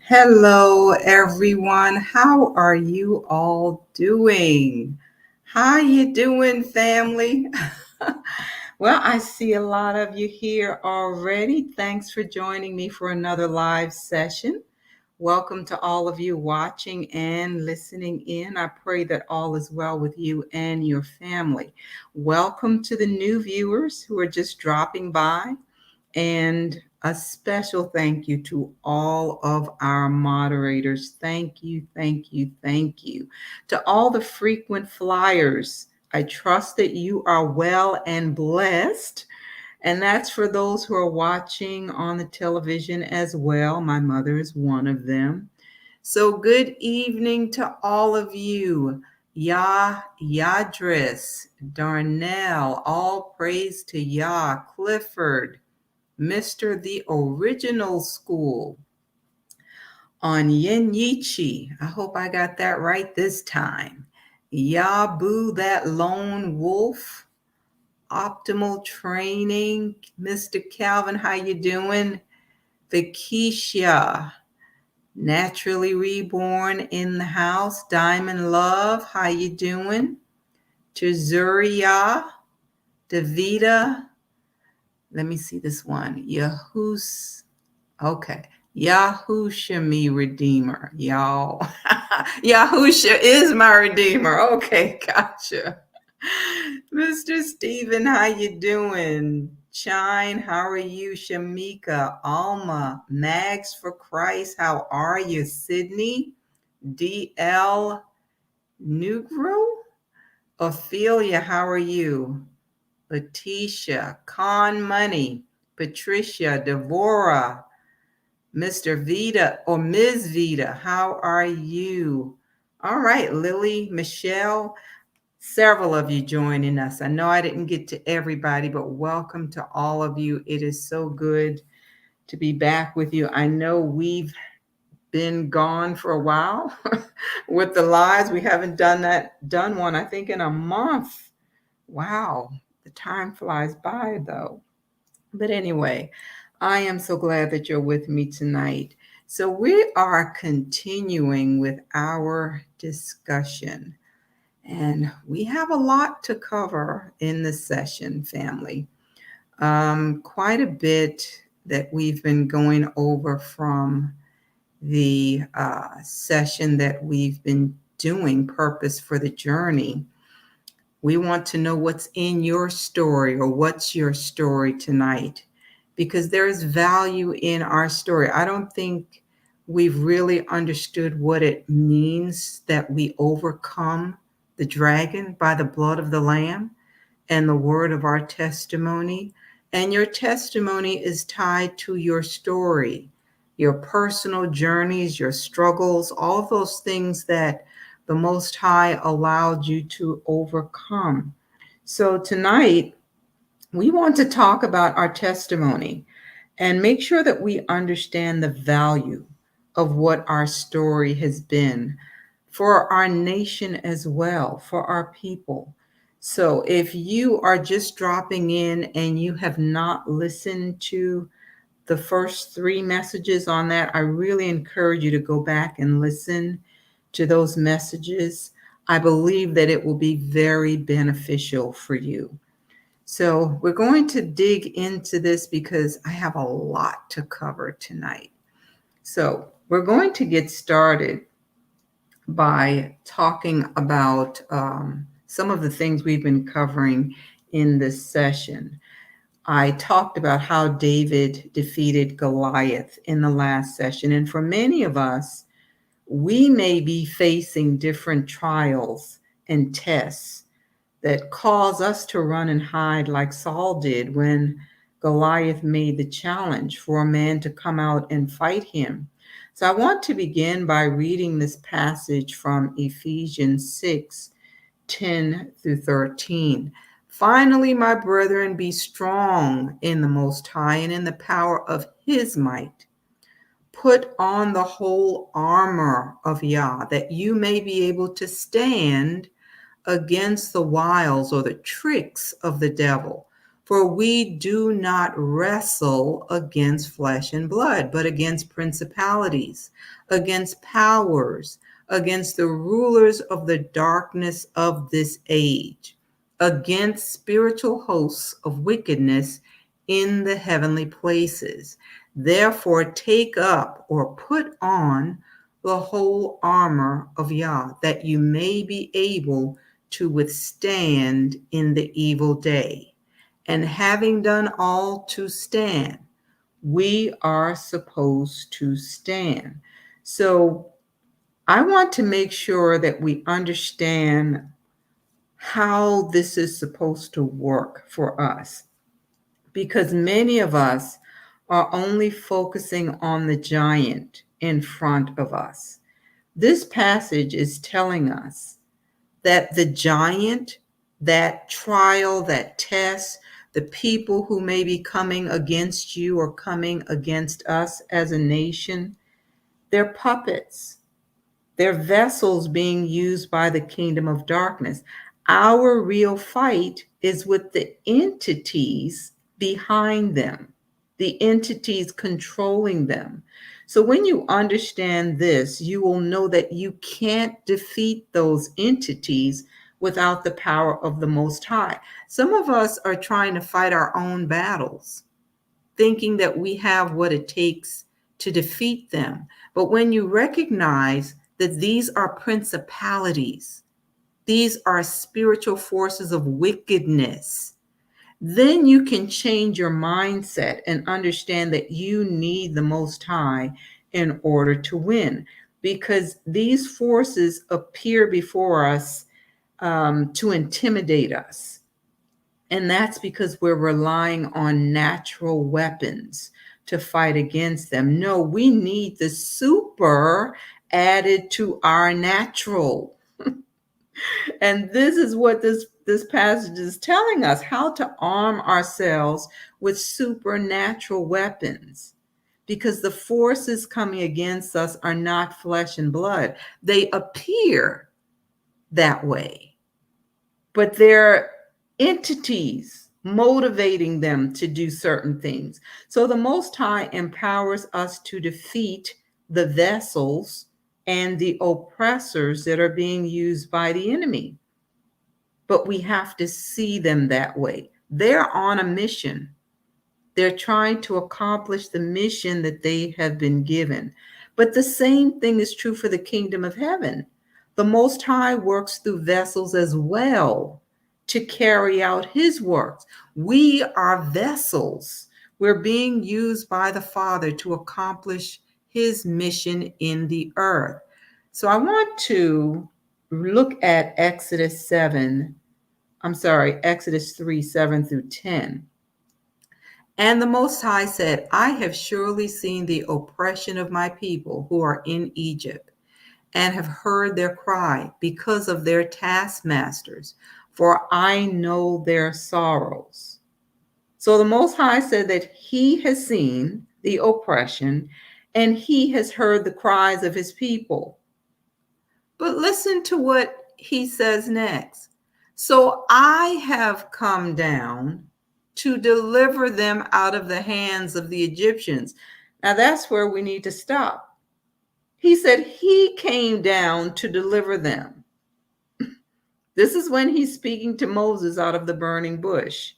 Hello, everyone. How are you all doing? How you doing, family? Well, I see a lot of you here already. Thanks for joining me for another live session. Welcome to all of you watching and listening in. I pray that all is well with you and your family. Welcome to the new viewers who are just dropping by. And a special thank you to all of our moderators. Thank you, thank you, thank you. To all the frequent flyers, I trust that you are well and blessed. And that's for those who are watching on the television as well. My mother is one of them. So, good evening to all of you. Yadris, Darnell, all praise to Yah, Clifford, Mr. The Original School, on Yenyichi. I hope I got that right this time. Yabu, that lone wolf. Optimal training. Mr. Calvin, how you doing? Vikisha, naturally reborn in the house. Diamond Love, how you doing? Tezuria, Davida. Let me see this one. Yahus. Okay. Yahusha, me redeemer, y'all. Yahusha is my redeemer. Okay, gotcha. Mr. Stephen, how you doing? Shine, how are you? Shamika, Alma, Mags for Christ, how are you? Sydney, DL, Nugro, Ophelia, how are you? Letitia, Con Money, Patricia, Devora, Mr. Vita or Ms. Vita, how are you? All right, Lily, Michelle, several of you joining us. I know I didn't get to everybody, but welcome to all of you. It is so good to be back with you. I know we've been gone for a while with the lives. We haven't done one, I think, in a month. Wow, the time flies by though. But anyway, I am so glad that you're with me tonight. So, we are continuing with our discussion, and we have a lot to cover in this session, family. Quite a bit that we've been going over from the session that we've been doing, Purpose for the Journey. We want to know what's in your story, or what's your story tonight, because there is value in our story. I don't think we've really understood what it means that we overcome the dragon by the blood of the Lamb and the word of our testimony. And your testimony is tied to your story, your personal journeys, your struggles, all those things that the Most High allowed you to overcome. So tonight, we want to talk about our testimony and make sure that we understand the value of what our story has been for our nation as well, for our people. So if you are just dropping in and you have not listened to the first three messages on that, I really encourage you to go back and listen to those messages. I believe that it will be very beneficial for you. So we're going to dig into this because I have a lot to cover tonight. So we're going to get started by talking about some of the things we've been covering in this session. I talked about how David defeated Goliath in the last session. And for many of us, we may be facing different trials and tests that cause us to run and hide like Saul did when Goliath made the challenge for a man to come out and fight him. So I want to begin by reading this passage from Ephesians 6:10 through 13. Finally, my brethren, be strong in the Most High and in the power of his might. Put on the whole armor of Yah, that you may be able to stand against the wiles or the tricks of the devil. For we do not wrestle against flesh and blood, but against principalities, against powers, against the rulers of the darkness of this age, against spiritual hosts of wickedness in the heavenly places. Therefore, take up or put on the whole armor of Yah, that you may be able to withstand in the evil day. And having done all to stand, we are supposed to stand. So I want to make sure that we understand how this is supposed to work for us, because many of us are only focusing on the giant in front of us. This passage is telling us that the giant, that trial, that test, the people who may be coming against you or coming against us as a nation, they're puppets. They're vessels being used by the kingdom of darkness. Our real fight is with the entities behind them, the entities controlling them. So when you understand this, you will know that you can't defeat those entities without the power of the Most High. Some of us are trying to fight our own battles, thinking that we have what it takes to defeat them. But when you recognize that these are principalities, these are spiritual forces of wickedness, then you can change your mindset and understand that you need the Most High in order to win, because these forces appear before us to intimidate us. And that's because we're relying on natural weapons to fight against them. No, we need the super added to our natural. And this is what this passage is telling us, how to arm ourselves with supernatural weapons. Because the forces coming against us are not flesh and blood. They appear that way, but they're entities motivating them to do certain things. So the Most High empowers us to defeat the vessels and the oppressors that are being used by the enemy. But we have to see them that way. They're on a mission. They're trying to accomplish the mission that they have been given. But the same thing is true for the kingdom of heaven. The Most High works through vessels as well to carry out his works. We are vessels. We're being used by the Father to accomplish his mission in the earth. So I want to look at Exodus 3, 7 through 10. And the Most High said, I have surely seen the oppression of my people who are in Egypt, and have heard their cry because of their taskmasters, for I know their sorrows. So the Most High said that he has seen the oppression, and he has heard the cries of his people. But listen to what he says next. So I have come down to deliver them out of the hands of the Egyptians. Now that's where we need to stop. He said he came down to deliver them. This is when he's speaking to Moses out of the burning bush.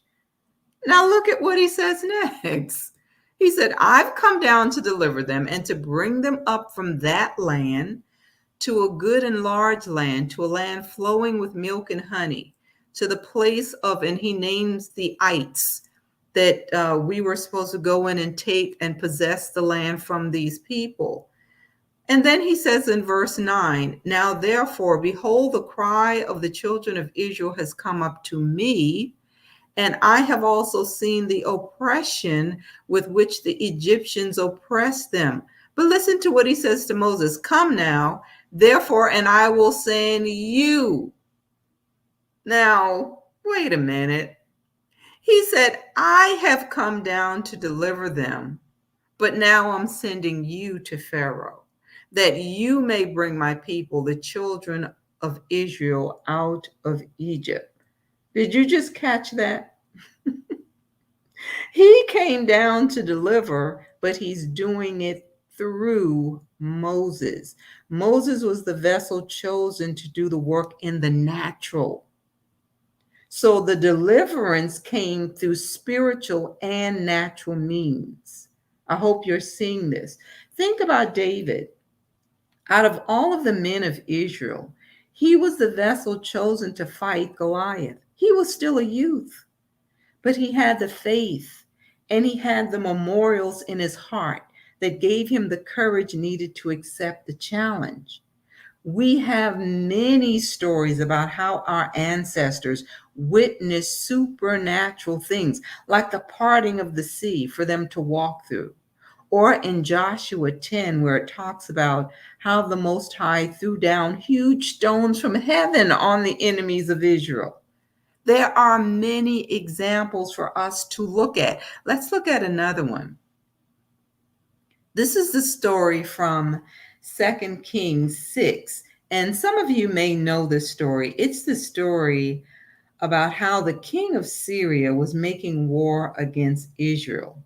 Now look at what he says next. He said, I've come down to deliver them and to bring them up from that land to a good and large land, to a land flowing with milk and honey, to the place of, and he names the ites that we were supposed to go in and take and possess the land from these people. And then he says in verse 9, now therefore, behold, the cry of the children of Israel has come up to me, and I have also seen the oppression with which the Egyptians oppress them. But listen to what he says to Moses, come now, therefore, and I will send you. Now, wait a minute. He said, I have come down to deliver them, but now I'm sending you to Pharaoh, that you may bring my people, the children of Israel, out of Egypt. Did you just catch that? He came down to deliver, but he's doing it through Moses. Moses was the vessel chosen to do the work in the natural. So the deliverance came through spiritual and natural means. I hope you're seeing this. Think about David. Out of all of the men of Israel, he was the vessel chosen to fight Goliath. He was still a youth, but he had the faith and he had the memorials in his heart that gave him the courage needed to accept the challenge. We have many stories about how our ancestors witnessed supernatural things, like the parting of the sea for them to walk through, or in Joshua 10, where it talks about how the Most High threw down huge stones from heaven on the enemies of Israel. There are many examples for us to look at. Let's look at another one. This is the story from 2 Kings 6. And some of you may know this story. It's the story about how the king of Syria was making war against Israel.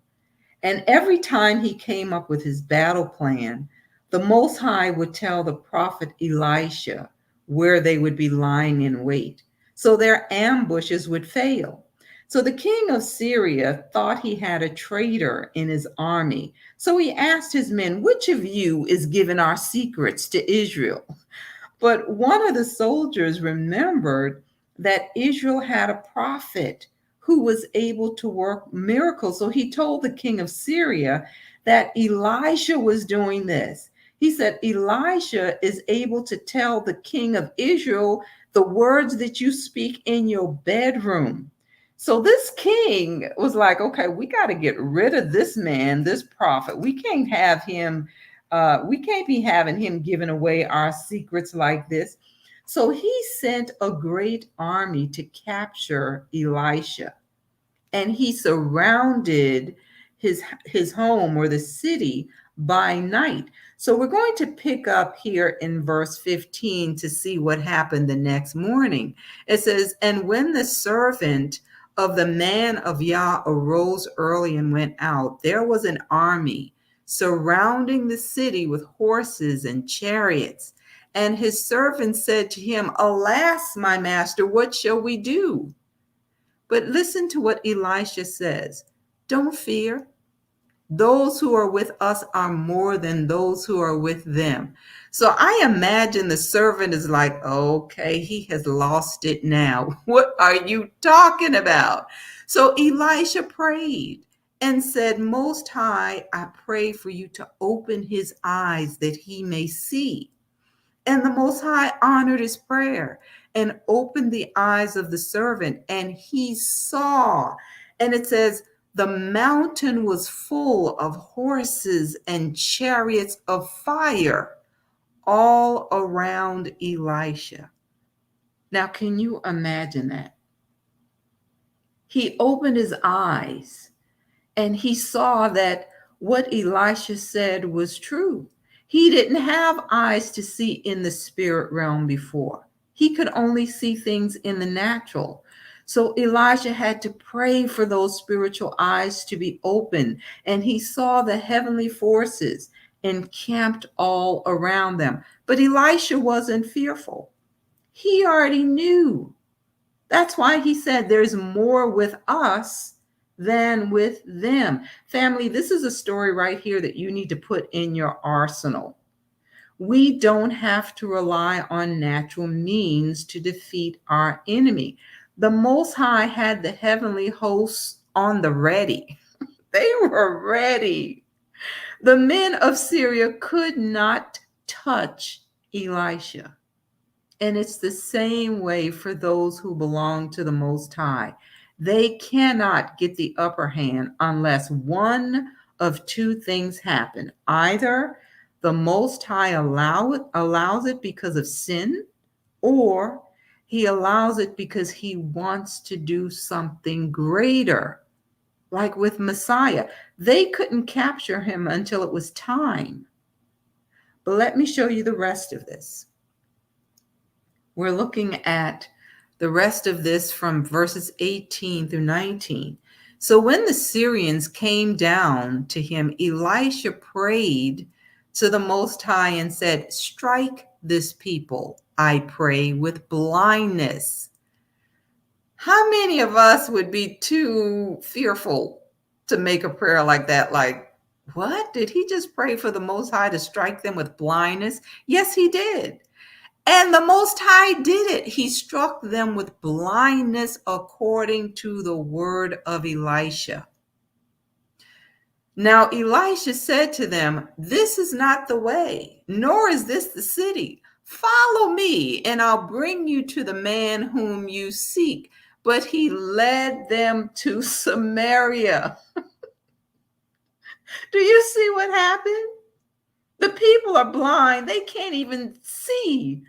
And every time he came up with his battle plan, the Most High would tell the prophet Elisha where they would be lying in wait, so their ambushes would fail. So the king of Syria thought he had a traitor in his army. So he asked his men, "Which of you is giving our secrets to Israel?" But one of the soldiers remembered that Israel had a prophet who was able to work miracles. So he told the king of Syria that Elisha was doing this. He said, "Elisha is able to tell the king of Israel the words that you speak in your bedroom." So this king was like, okay, we got to get rid of this man, this prophet. We can't have him we can't be having him giving away our secrets like this. So he sent a great army to capture Elisha, and he surrounded his home or the city by night. So we're going to pick up here in verse 15 to see what happened the next morning. It says, "And when the servant of the man of Yah arose early and went out, there was an army surrounding the city with horses and chariots. And his servant said to him, 'Alas, my master, what shall we do?' But listen to what Elisha says. 'Don't fear. Those who are with us are more than those who are with them.'" So I imagine the servant is like, okay, he has lost it now. What are you talking about? So Elisha prayed and said, "Most High, I pray for you to open his eyes that he may see." And the Most High honored his prayer and opened the eyes of the servant, and he saw. And it says, the mountain was full of horses and chariots of fire all around Elisha. Now, can you imagine that? He opened his eyes and he saw that what Elisha said was true. He didn't have eyes to see in the spirit realm before. He could only see things in the natural. So Elisha had to pray for those spiritual eyes to be open, and he saw the heavenly forces encamped all around them. But Elisha wasn't fearful. He already knew. That's why he said there's more with us than with them. Family, this is a story right here that you need to put in your arsenal. We don't have to rely on natural means to defeat our enemy. The Most High had the heavenly hosts on the ready. They were ready. The men of Syria could not touch Elisha. And it's the same way for those who belong to the Most High. They cannot get the upper hand unless one of two things happen. Either the Most High allows it because of sin, or he allows it because he wants to do something greater. Like with Messiah, they couldn't capture him until it was time. But let me show you the rest of this. We're looking at the rest of this from verses 18 through 19. So when the Syrians came down to him, Elisha prayed to the Most High and said, "Strike this people, I pray, with blindness." How many of us would be too fearful to make a prayer like that? Like, what? Did he just pray for the Most High to strike them with blindness? Yes, he did. And the Most High did it. He struck them with blindness according to the word of Elisha. Now Elisha said to them, "This is not the way, nor is this the city. Follow me, and I'll bring you to the man whom you seek." But he led them to Samaria. Do you see what happened? The people are blind. They can't even see.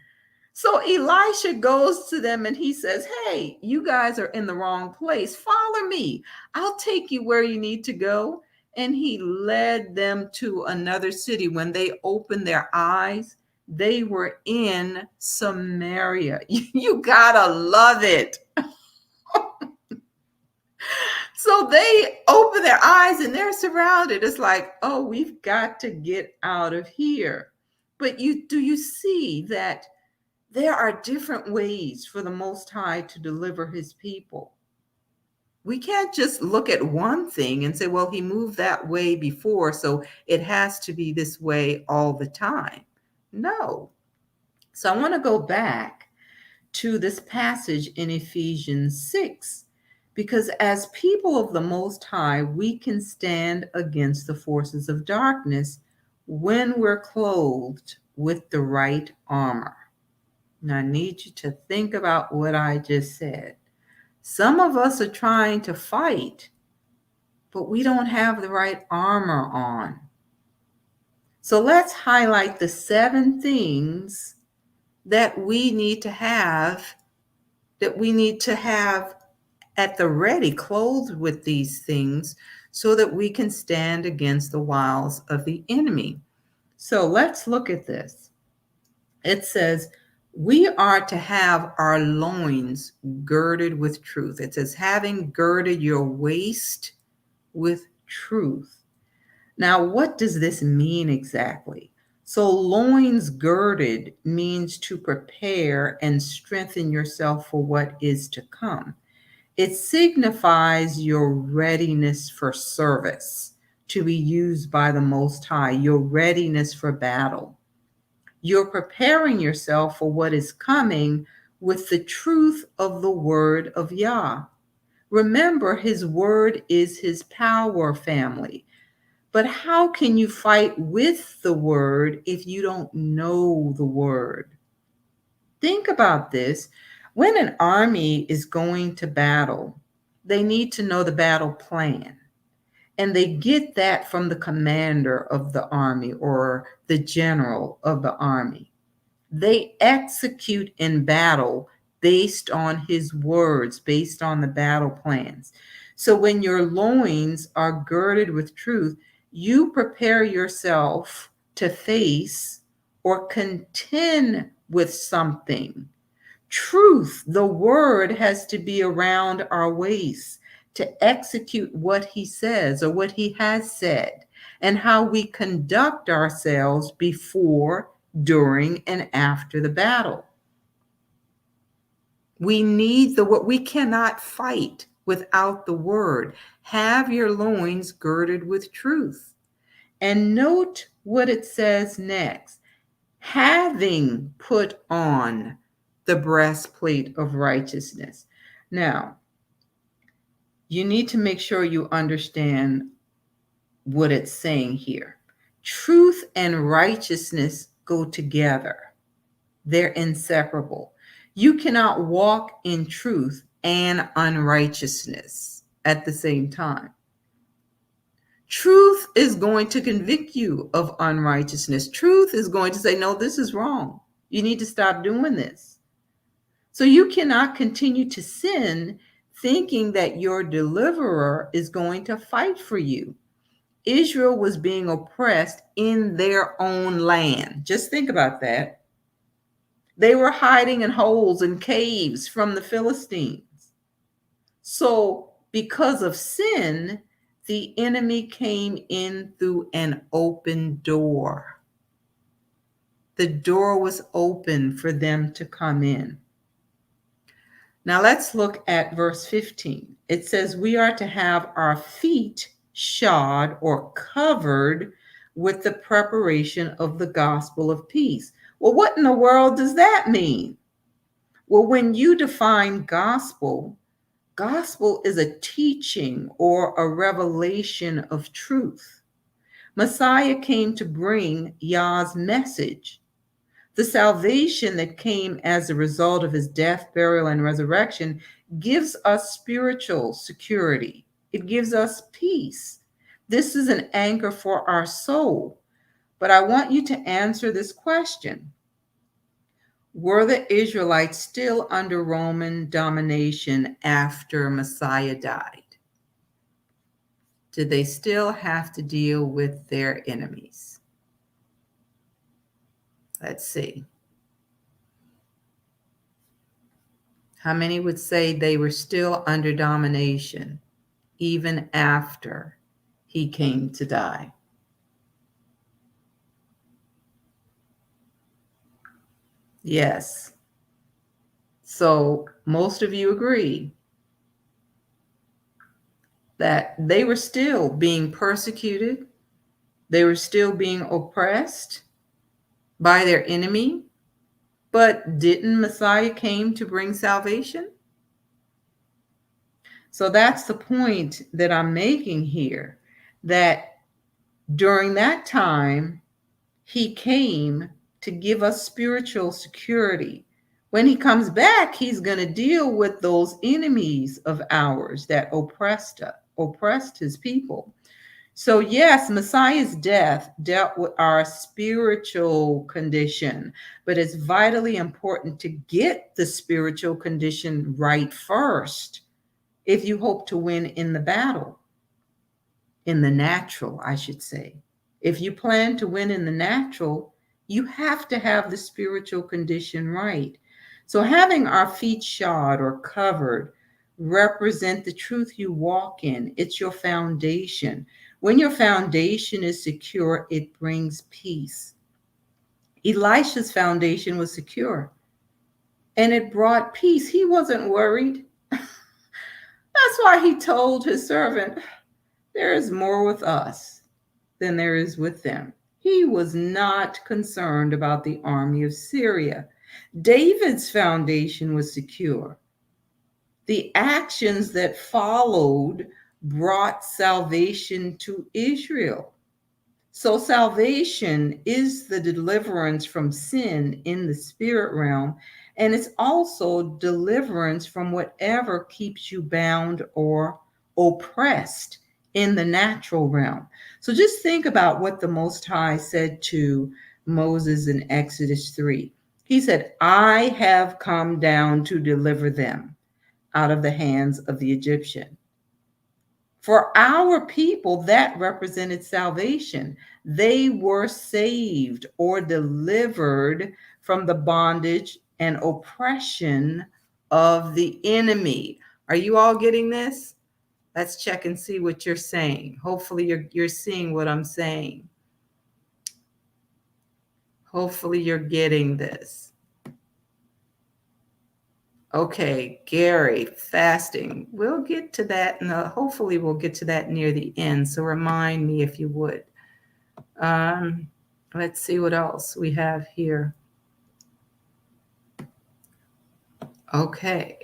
So Elisha goes to them and he says, "Hey, you guys are in the wrong place. Follow me. I'll take you where you need to go." And he led them to another city. When they opened their eyes, they were in Samaria. You gotta love it. So they open their eyes and they're surrounded. It's like, oh, we've got to get out of here. But do you see that there are different ways for the Most High to deliver his people? We can't just look at one thing and say, well, he moved that way before, so it has to be this way all the time. No. So I want to go back to this passage in Ephesians 6, because as people of the Most High, we can stand against the forces of darkness when we're clothed with the right armor. Now, I need you to think about what I just said. Some of us are trying to fight, but we don't have the right armor on. So let's highlight the 7 things that we need to have, at the ready, clothed with these things, so that we can stand against the wiles of the enemy. So let's look at this. It says, we are to have our loins girded with truth. It says, having girded your waist with truth. Now, what does this mean exactly? So loins girded means to prepare and strengthen yourself for what is to come. It signifies your readiness for service, to be used by the Most High, your readiness for battle. You're preparing yourself for what is coming with the truth of the word of Yah. Remember, his word is his power, family. But how can you fight with the word if you don't know the word? Think about this. When an army is going to battle, they need to know the battle plan. And they get that from the commander of the army or the general of the army. They execute in battle based on his words, based on the battle plans. So when your loins are girded with truth, you prepare yourself to face or contend with something. Truth, the word, has to be around our waist to execute what he says or what he has said, and how we conduct ourselves before, during, and after the battle. We need the word. We cannot fight without the word. Have your loins girded with truth. And note what it says next. Having put on the breastplate of righteousness. Now, you need to make sure you understand what it's saying here. Truth and righteousness go together. They're inseparable. You cannot walk in truth and unrighteousness at the same time. Truth is going to convict you of unrighteousness. Truth is going to say, no, this is wrong. You need to stop doing this. So you cannot continue to sin thinking that your deliverer is going to fight for you. Israel was being oppressed in their own land. Just think about that. They were hiding in holes and caves from the Philistines. So Because of sin, the enemy came in through an open door. The door was open for them to come in. Now let's look at verse 15. It says, we are to have our feet shod or covered with the preparation of the gospel of peace. Well, what in the world does that mean? Well, when you define gospel, gospel is a teaching or a revelation of truth. Messiah came to bring Yah's message. The salvation that came as a result of his death, burial, and resurrection gives us spiritual security. It gives us peace. This is an anchor for our soul. But I want you to answer this question. Were the Israelites still under Roman domination after Messiah died? Did they still have to deal with their enemies? Let's see. How many would say they were still under domination even after he came to die? Yes. So most of you agree that they were still being persecuted. They were still being oppressed by their enemy. But didn't Messiah came to bring salvation? So that's the point that I'm making here, that during that time, he came to give us spiritual security. When he comes back, he's going to deal with those enemies of ours that oppressed his people. So yes, Messiah's death dealt with our spiritual condition, but it's vitally important to get the spiritual condition right first if you hope to win in the battle, in the natural, I should say. If you plan to win in the natural, you have to have the spiritual condition right. So having our feet shod or covered represent the truth you walk in. It's your foundation. When your foundation is secure, it brings peace. Elisha's foundation was secure, and it brought peace. He wasn't worried. That's why he told his servant, there is more with us than there is with them. He was not concerned about the army of Syria. David's foundation was secure. The actions that followed brought salvation to Israel. So salvation is the deliverance from sin in the spirit realm, and it's also deliverance from whatever keeps you bound or oppressed in the natural realm. So just think about what the Most High said to Moses in Exodus 3. He said, I have come down to deliver them out of the hands of the Egyptian. For our people, that represented salvation. They were saved or delivered from the bondage and oppression of the enemy. Are you all getting this? Let's check and see what you're saying. Hopefully you're seeing what I'm saying. Hopefully you're getting this. Okay, Gary, fasting. We'll get to that, and hopefully we'll get to that near the end. So remind me if you would. Let's see what else we have here. Okay.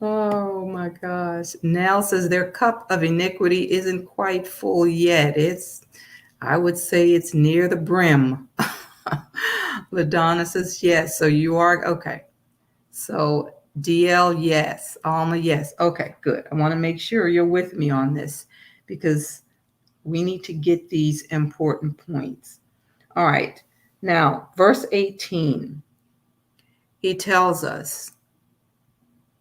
Oh my gosh. Nell says their cup of iniquity isn't quite full yet. I would say it's near the brim. LaDonna says yes. So you are okay. So DL, yes. Alma, yes. Okay, good. I want to make sure you're with me on this because we need to get these important points. All right. Now, verse 18, he tells us,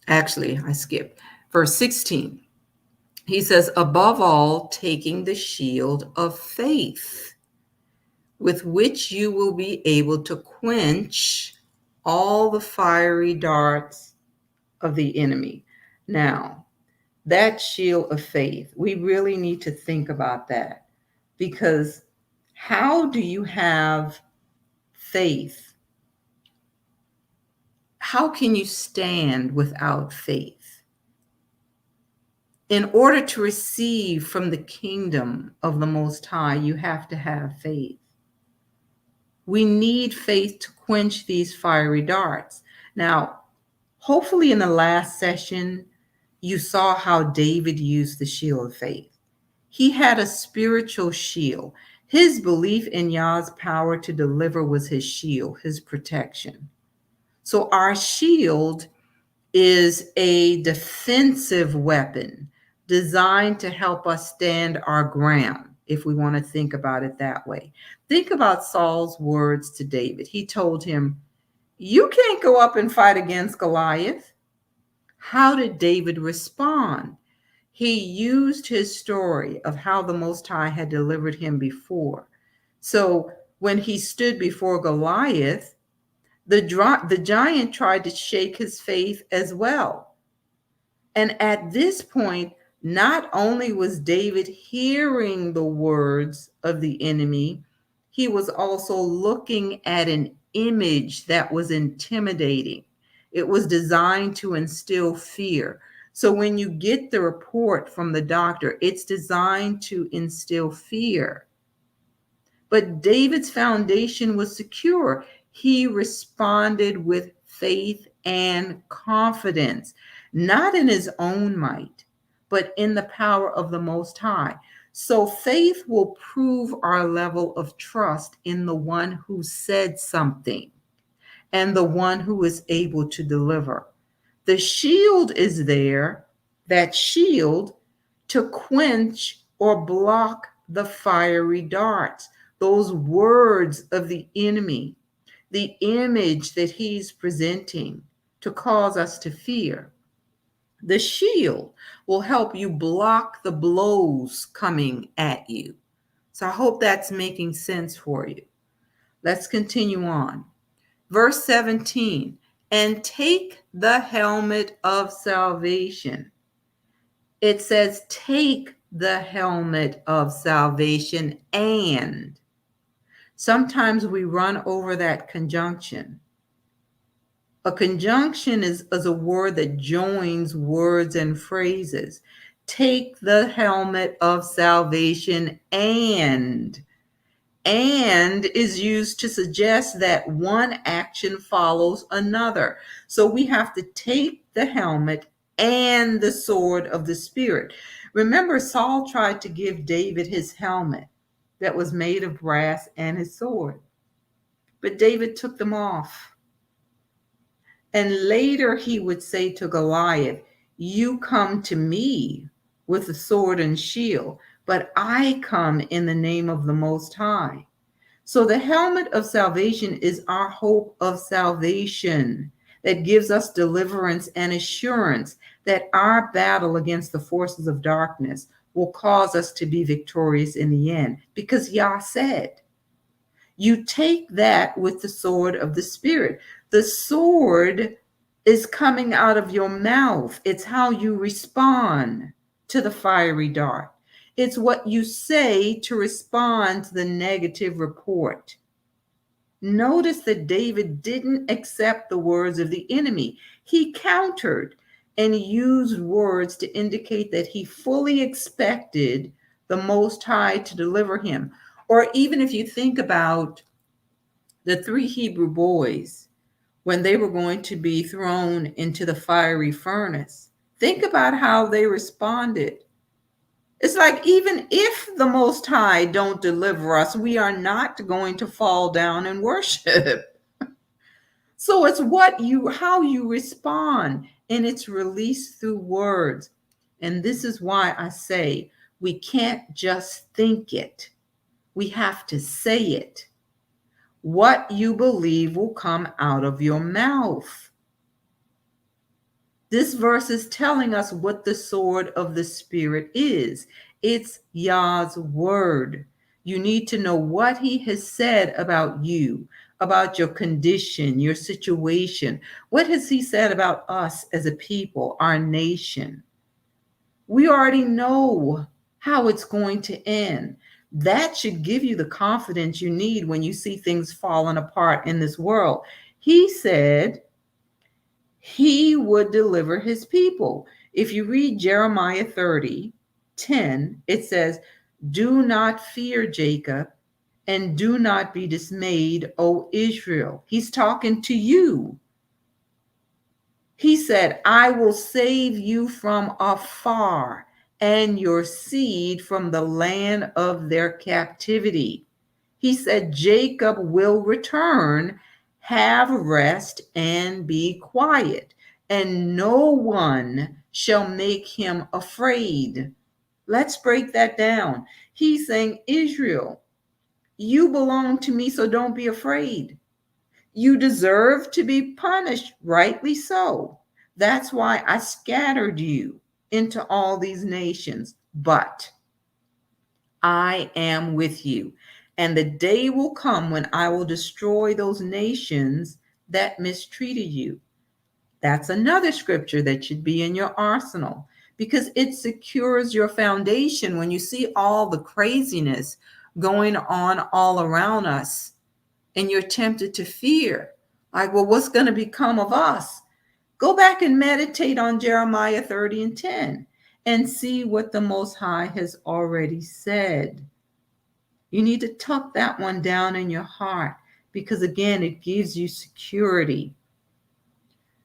actually, I skipped. Verse 16, he says, above all, taking the shield of faith, with which you will be able to quench all the fiery darts of the enemy. Now, that shield of faith, we really need to think about that, because how do you have faith? How can you stand without faith? In order to receive from the kingdom of the Most High, you have to have faith. We need faith to quench these fiery darts. Now, hopefully in the last session, you saw how David used the shield of faith. He had a spiritual shield. His belief in Yah's power to deliver was his shield, his protection. So our shield is a defensive weapon designed to help us stand our ground, if we want to think about it that way. Think about Saul's words to David. He told him, "You can't go up and fight against Goliath." How did David respond? He used his story of how the Most High had delivered him before. So when he stood before Goliath, the giant tried to shake his faith as well. And at this point, not only was David hearing the words of the enemy, he was also looking at an image that was intimidating. It was designed to instill fear. So when you get the report from the doctor, it's designed to instill fear. But David's foundation was secure. He responded with faith and confidence, not in his own might, but in the power of the Most High. So faith will prove our level of trust in the one who said something and the one who is able to deliver. The shield is there, that shield, to quench or block the fiery darts, those words of the enemy, the image that he's presenting to cause us to fear. The shield will help you block the blows coming at you. So I hope that's making sense for you. Let's continue on. Verse 17, and take the helmet of salvation. It says, take the helmet of salvation, and sometimes we run over that conjunction. A conjunction is a word that joins words and phrases. Take the helmet of salvation, and is used to suggest that one action follows another. So we have to take the helmet and the sword of the Spirit. Remember, Saul tried to give David his helmet that was made of brass and his sword, but David took them off. And later he would say to Goliath, "You come to me with a sword and shield, but I come in the name of the Most High." So the helmet of salvation is our hope of salvation that gives us deliverance and assurance that our battle against the forces of darkness will cause us to be victorious in the end, because Yah said, you take that with the sword of the Spirit. The sword is coming out of your mouth. It's how you respond to the fiery dart. It's what you say to respond to the negative report. Notice that David didn't accept the words of the enemy. He countered and used words to indicate that he fully expected the Most High to deliver him. Or even if you think about the 3 Hebrew boys, when they were going to be thrown into the fiery furnace, think about how they responded. It's like, even if the Most High don't deliver us, we are not going to fall down and worship. So it's how you respond, and it's released through words. And this is why I say we can't just think it. We have to say it. What you believe will come out of your mouth. This verse is telling us what the sword of the Spirit is. It's Yah's word. You need to know what he has said about you, about your condition, your situation. What has he said about us as a people, our nation? We already know how it's going to end. That should give you the confidence you need when you see things falling apart in this world. He said he would deliver his people. If you read Jeremiah 30:10, it says, "Do not fear, Jacob, and do not be dismayed, O Israel." He's talking to you. He said, "I will save you from afar and your seed from the land of their captivity." He said, "Jacob will return, have rest, and be quiet, and no one shall make him afraid." Let's break that down. He's saying, Israel, you belong to me, so don't be afraid. You deserve to be punished, rightly so. That's why I scattered you into all these nations. But I am with you. And the day will come when I will destroy those nations that mistreated you. That's another scripture that should be in your arsenal because it secures your foundation when you see all the craziness going on all around us and you're tempted to fear. Like, well, what's going to become of us? Go back and meditate on Jeremiah 30:10 and see what the Most High has already said. You need to tuck that one down in your heart because, again, it gives you security.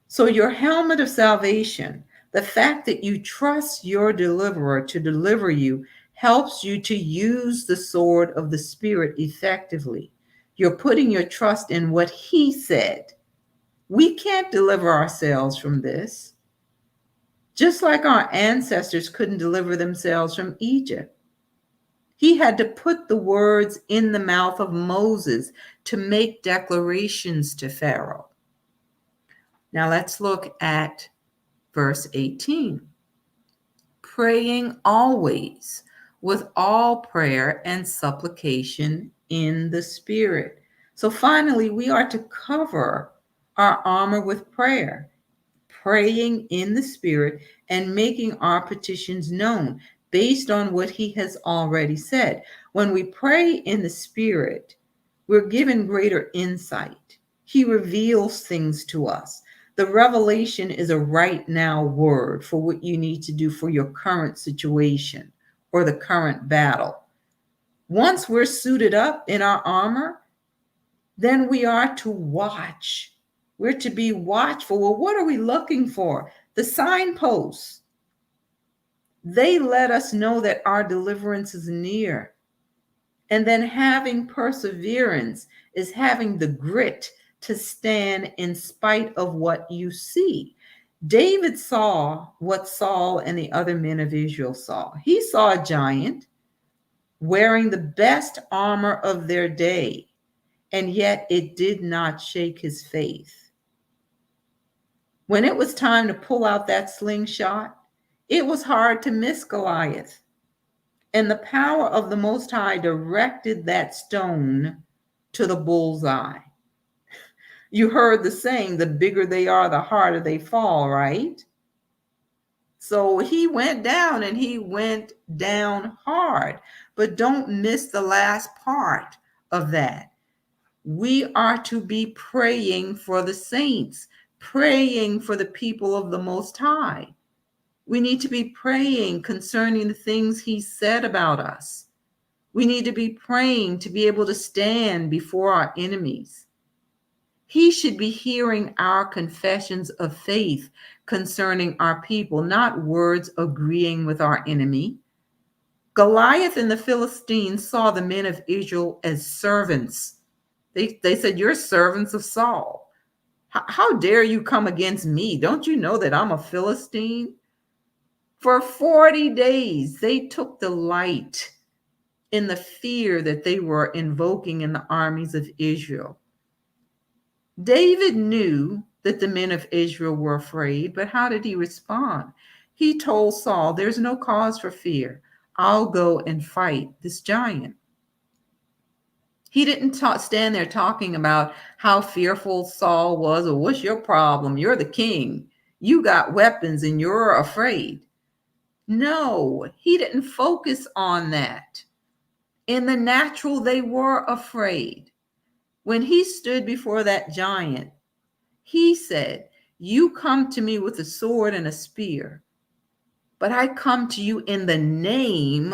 So your helmet of salvation, the fact that you trust your deliverer to deliver you, helps you to use the sword of the Spirit effectively. You're putting your trust in what he said. We can't deliver ourselves from this, just like our ancestors couldn't deliver themselves from Egypt. He had to put the words in the mouth of Moses to make declarations to Pharaoh. Now let's look at verse 18. Praying always with all prayer and supplication in the Spirit. So finally, we are to cover our armor with prayer, praying in the Spirit and making our petitions known based on what he has already said. When we pray in the Spirit, we're given greater insight. He reveals things to us. The revelation is a right now word for what you need to do for your current situation or the current battle. Once we're suited up in our armor, then we are to watch. We're to be watchful. Well, what are we looking for? The signposts. They let us know that our deliverance is near. And then having perseverance is having the grit to stand in spite of what you see. David saw what Saul and the other men of Israel saw. He saw a giant wearing the best armor of their day, and yet it did not shake his faith. When it was time to pull out that slingshot, it was hard to miss Goliath. And the power of the Most High directed that stone to the bullseye. You heard the saying, the bigger they are, the harder they fall, right? So he went down and he went down hard. But don't miss the last part of that. We are to be praying for the saints, praying for the people of the Most High. We need to be praying concerning the things he said about us. We need to be praying to be able to stand before our enemies. He should be hearing our confessions of faith concerning our people, not words agreeing with our enemy. Goliath and the Philistines saw the men of Israel as servants. They said, "You're servants of Saul. How dare you come against me? Don't you know that I'm a Philistine?" For 40 days, they took delight in the fear that they were invoking in the armies of Israel. David knew that the men of Israel were afraid, but how did he respond? He told Saul, "There's no cause for fear. I'll go and fight this giant." He didn't stand there talking about how fearful Saul was or what's your problem? You're the king. You got weapons and you're afraid. No, he didn't focus on that. In the natural, they were afraid. When he stood before that giant, he said, "You come to me with a sword and a spear, but I come to you in the name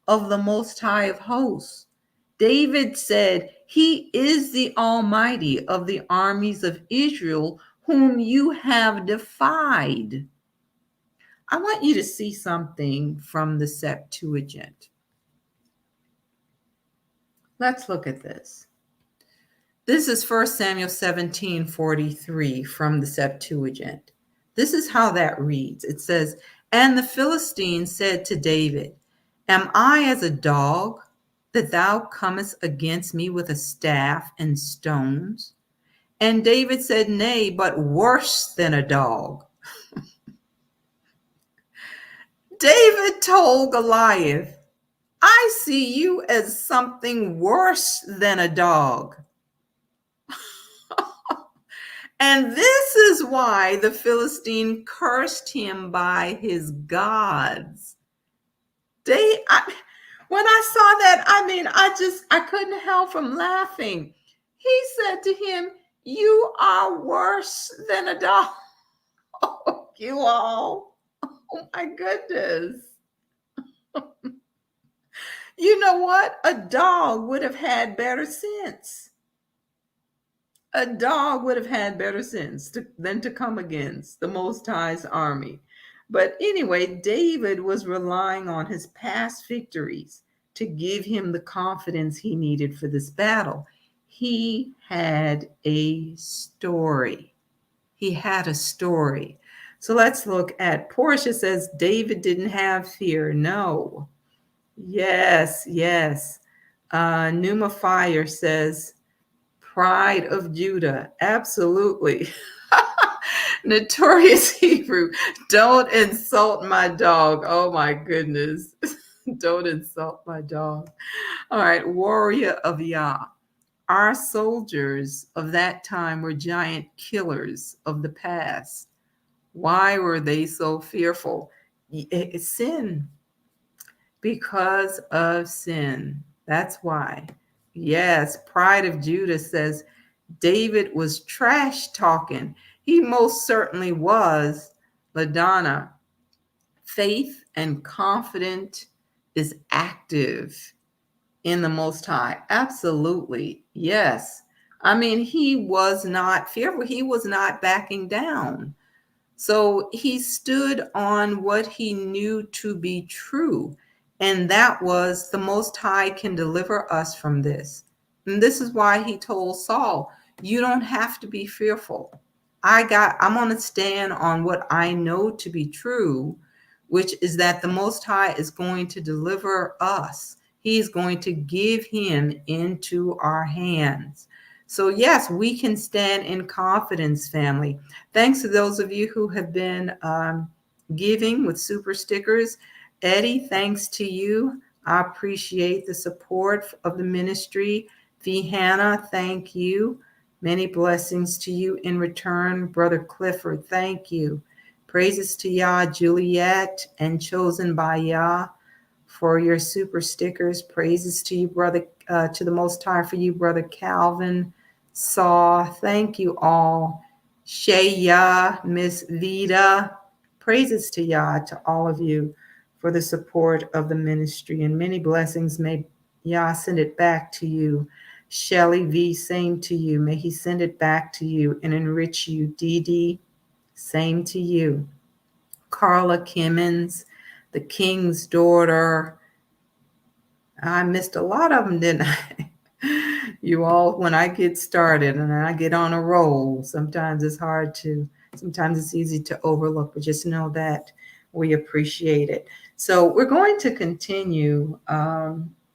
of the Most High of Hosts." David said, "He is the Almighty of the armies of Israel, whom you have defied." I want you to see something from the Septuagint. Let's look at this. This is 1 Samuel 17:43 from the Septuagint. This is how that reads. It says, "And the Philistine said to David, Am I as a dog, that thou comest against me with a staff and stones? And David said, Nay, but worse than a dog." David told Goliath, "I see you as something worse than a dog." And this is why the Philistine cursed him by his gods. When I saw that, I couldn't help from laughing. He said to him, "You are worse than a dog." You all. Oh my goodness. You know what? A dog would have had better sense. A dog would have had better sense than to come against the Most High's army. But anyway, David was relying on his past victories to give him the confidence he needed for this battle. He had a story. He had a story. So let's look at Portia says David didn't have fear. No. Yes, yes. Numa Fire says, Pride of Judah. Absolutely. Notorious Hebrew. Don't insult my dog. Oh my goodness. Don't insult my dog. All right. Warrior of Yah. Our soldiers of that time were giant killers of the past. Why were they so fearful? It's sin. Because of sin. That's why. Yes, Pride of Judah says David was trash talking. He most certainly was. LaDonna, faith and confidence is active in the Most High. Absolutely. Yes. He was not fearful. He was not backing down. So he stood on what he knew to be true. And that was the Most High can deliver us from this. And this is why he told Saul, you don't have to be fearful. I'm going to stand on what I know to be true, which is that the Most High is going to deliver us. He's going to give him into our hands. So yes, we can stand in confidence, family. Thanks to those of you who have been giving with super stickers. Eddie, thanks to you. I appreciate the support of the ministry. V. Hannah, thank you. Many blessings to you in return. Brother Clifford, thank you. Praises to Yah, Juliet, and Chosen by Yah for your super stickers. Praises to you, brother, to the Most High for you, Brother Calvin. Saw, thank you all. Shaya, Miss Vida, praises to Yah, to all of you for the support of the ministry, and many blessings. May Yah send it back to you. Shelly V, same to you. May he send it back to you and enrich you. Dee Dee, same to you. Carla Kimmons, the King's Daughter. I missed a lot of them, didn't I? You all, when I get started and I get on a roll, sometimes it's easy to overlook, but just know that we appreciate it. So we're going to continue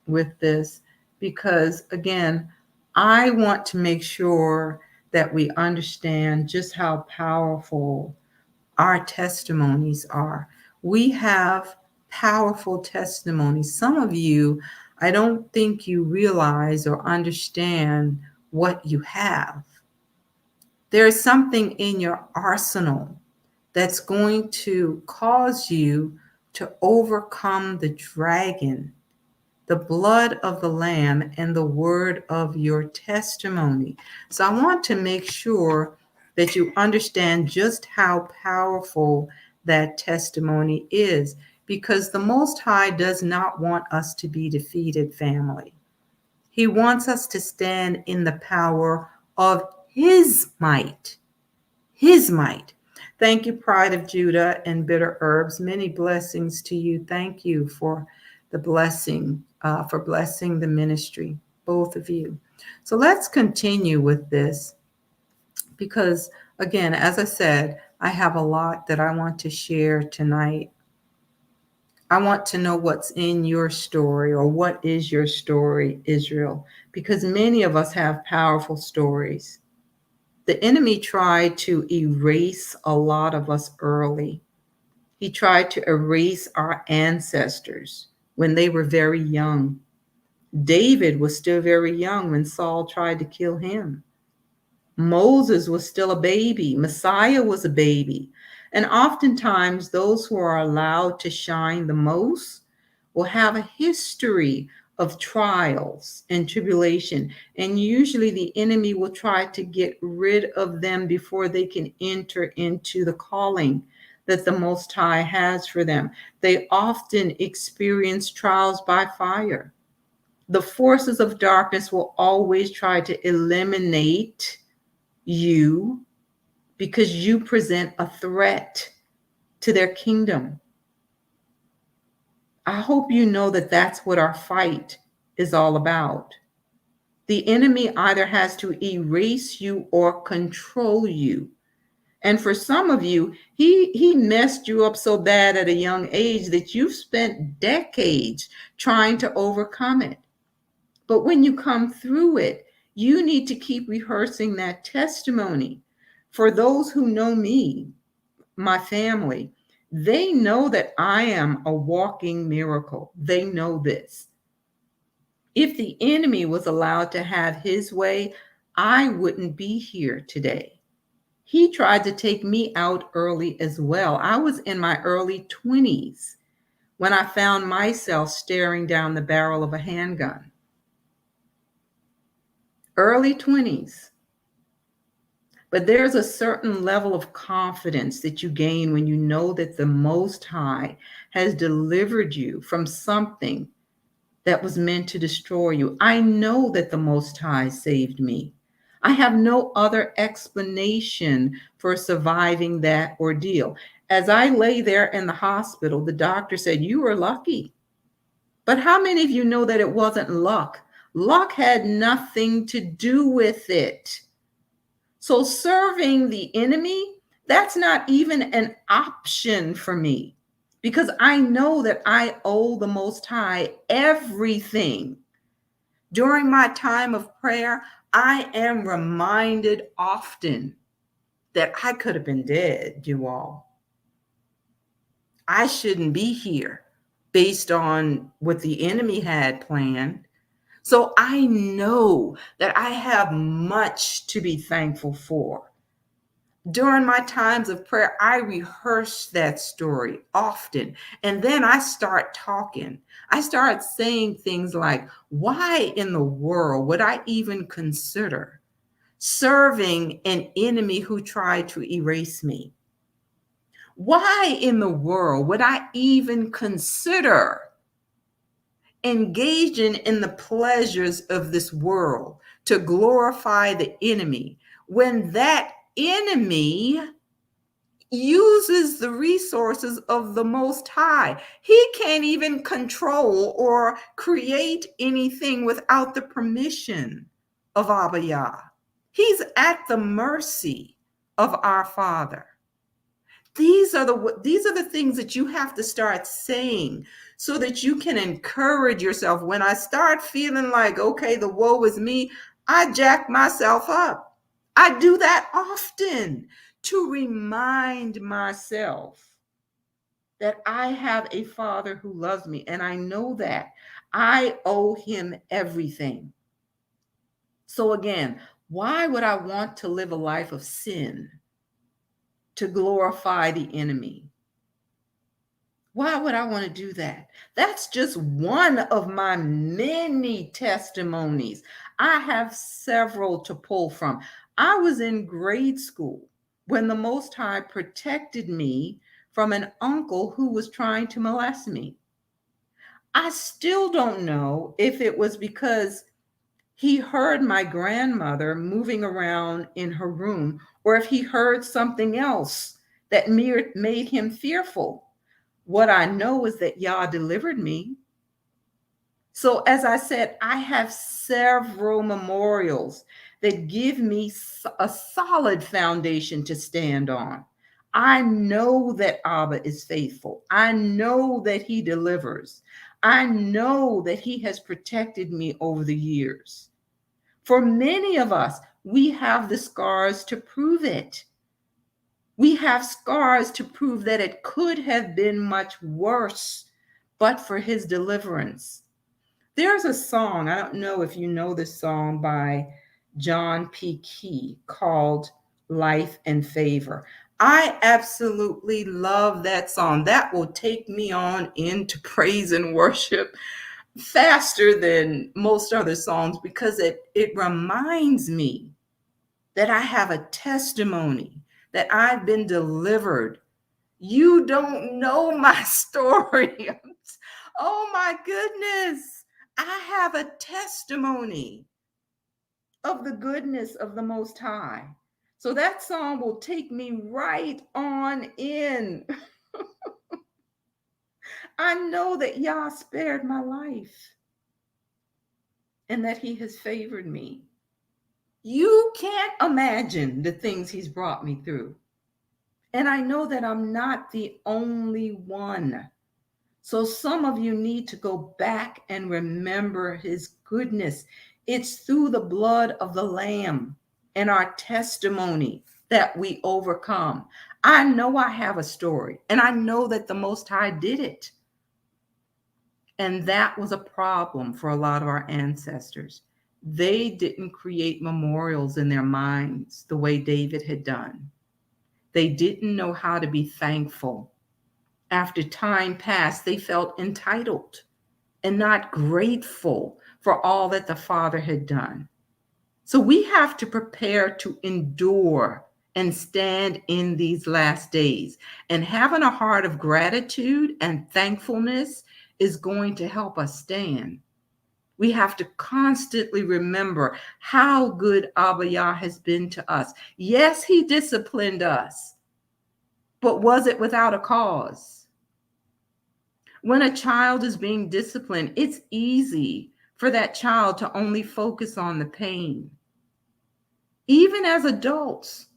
with this because, again, I want to make sure that we understand just how powerful our testimonies are. We have powerful testimonies. Some of you, I don't think you realize or understand what you have. There is something in your arsenal that's going to cause you to overcome the dragon, the blood of the Lamb, and the word of your testimony. So I want to make sure that you understand just how powerful that testimony is, because the Most High does not want us to be defeated, family. He wants us to stand in the power of His might. His might. Thank you, Pride of Judah and Bitter Herbs. Many blessings to you. Thank you for the blessing, for blessing the ministry, both of you. So let's continue with this because, again, as I said, I have a lot that I want to share tonight. I want to know what's in your story, or what is your story, Israel, because many of us have powerful stories. The enemy tried to erase a lot of us early. He tried to erase our ancestors when they were very young. David was still very young when Saul tried to kill him. Moses was still a baby. Messiah was a baby. And oftentimes, those who are allowed to shine the most will have a history of trials and tribulation. And usually, the enemy will try to get rid of them before they can enter into the calling that the Most High has for them. They often experience trials by fire. The forces of darkness will always try to eliminate you because you present a threat to their kingdom. I hope you know that that's what our fight is all about. The enemy either has to erase you or control you. And for some of you, he messed you up so bad at a young age that you've spent decades trying to overcome it. But when you come through it, you need to keep rehearsing that testimony. For those who know me, my family, they know that I am a walking miracle. They know this. If the enemy was allowed to have his way, I wouldn't be here today. He tried to take me out early as well. I was in my early 20s when I found myself staring down the barrel of a handgun. Early 20s. But there's a certain level of confidence that you gain when you know that the Most High has delivered you from something that was meant to destroy you. I know that the Most High saved me. I have no other explanation for surviving that ordeal. As I lay there in the hospital, the doctor said, "You were lucky." But how many of you know that it wasn't luck? Luck had nothing to do with it. So serving the enemy, that's not even an option for me, because I know that I owe the Most High everything. During my time of prayer, I am reminded often that I could have been dead, you all. I shouldn't be here based on what the enemy had planned. So I know that I have much to be thankful for. During my times of prayer, I rehearse that story often. And then I start talking. I start saying things like, why in the world would I even consider serving an enemy who tried to erase me? Why in the world would I even consider engaging in the pleasures of this world to glorify the enemy when that enemy uses the resources of the Most High? He can't even control or create anything without the permission of Abba Yah. He's at the mercy of our Father. These are the things that you have to start saying so that you can encourage yourself. When I start feeling like, okay, the woe is me, I jack myself up. I do that often to remind myself that I have a Father who loves me, and I know that. I owe him everything. So again, why would I want to live a life of sin to glorify the enemy? Why would I want to do that? That's just one of my many testimonies. I have several to pull from. I was in grade school when the Most High protected me from an uncle who was trying to molest me. I still don't know if it was because he heard my grandmother moving around in her room or if he heard something else that made him fearful. What I know is that Yah delivered me. So, as I said, I have several memorials that give me a solid foundation to stand on. I know that Abba is faithful. I know that he delivers. I know that he has protected me over the years. For many of us, we have the scars to prove it. We have scars to prove that it could have been much worse, but for his deliverance. There's a song, I don't know if you know this song by John P. Key called Life and Favor. I absolutely love that song. That will take me on into praise and worship faster than most other songs because it reminds me that I have a testimony, that I've been delivered. You don't know my story. Oh my goodness. I have a testimony of the goodness of the Most High. So that song will take me right on in. I know that Yah spared my life and that he has favored me. You can't imagine the things he's brought me through. And I know that I'm not the only one. So some of you need to go back and remember his goodness. It's through the blood of the Lamb and our testimony that we overcome. I know I have a story, and I know that the Most High did it. And that was a problem for a lot of our ancestors. They didn't create memorials in their minds the way David had done. They didn't know how to be thankful. After time passed, they felt entitled and not grateful for all that the Father had done. So we have to prepare to endure and stand in these last days. And having a heart of gratitude and thankfulness is going to help us stand. We have to constantly remember how good Abba Yah has been to us. Yes, he disciplined us, but was it without a cause? When a child is being disciplined, it's easy for that child to only focus on the pain. Even as adults,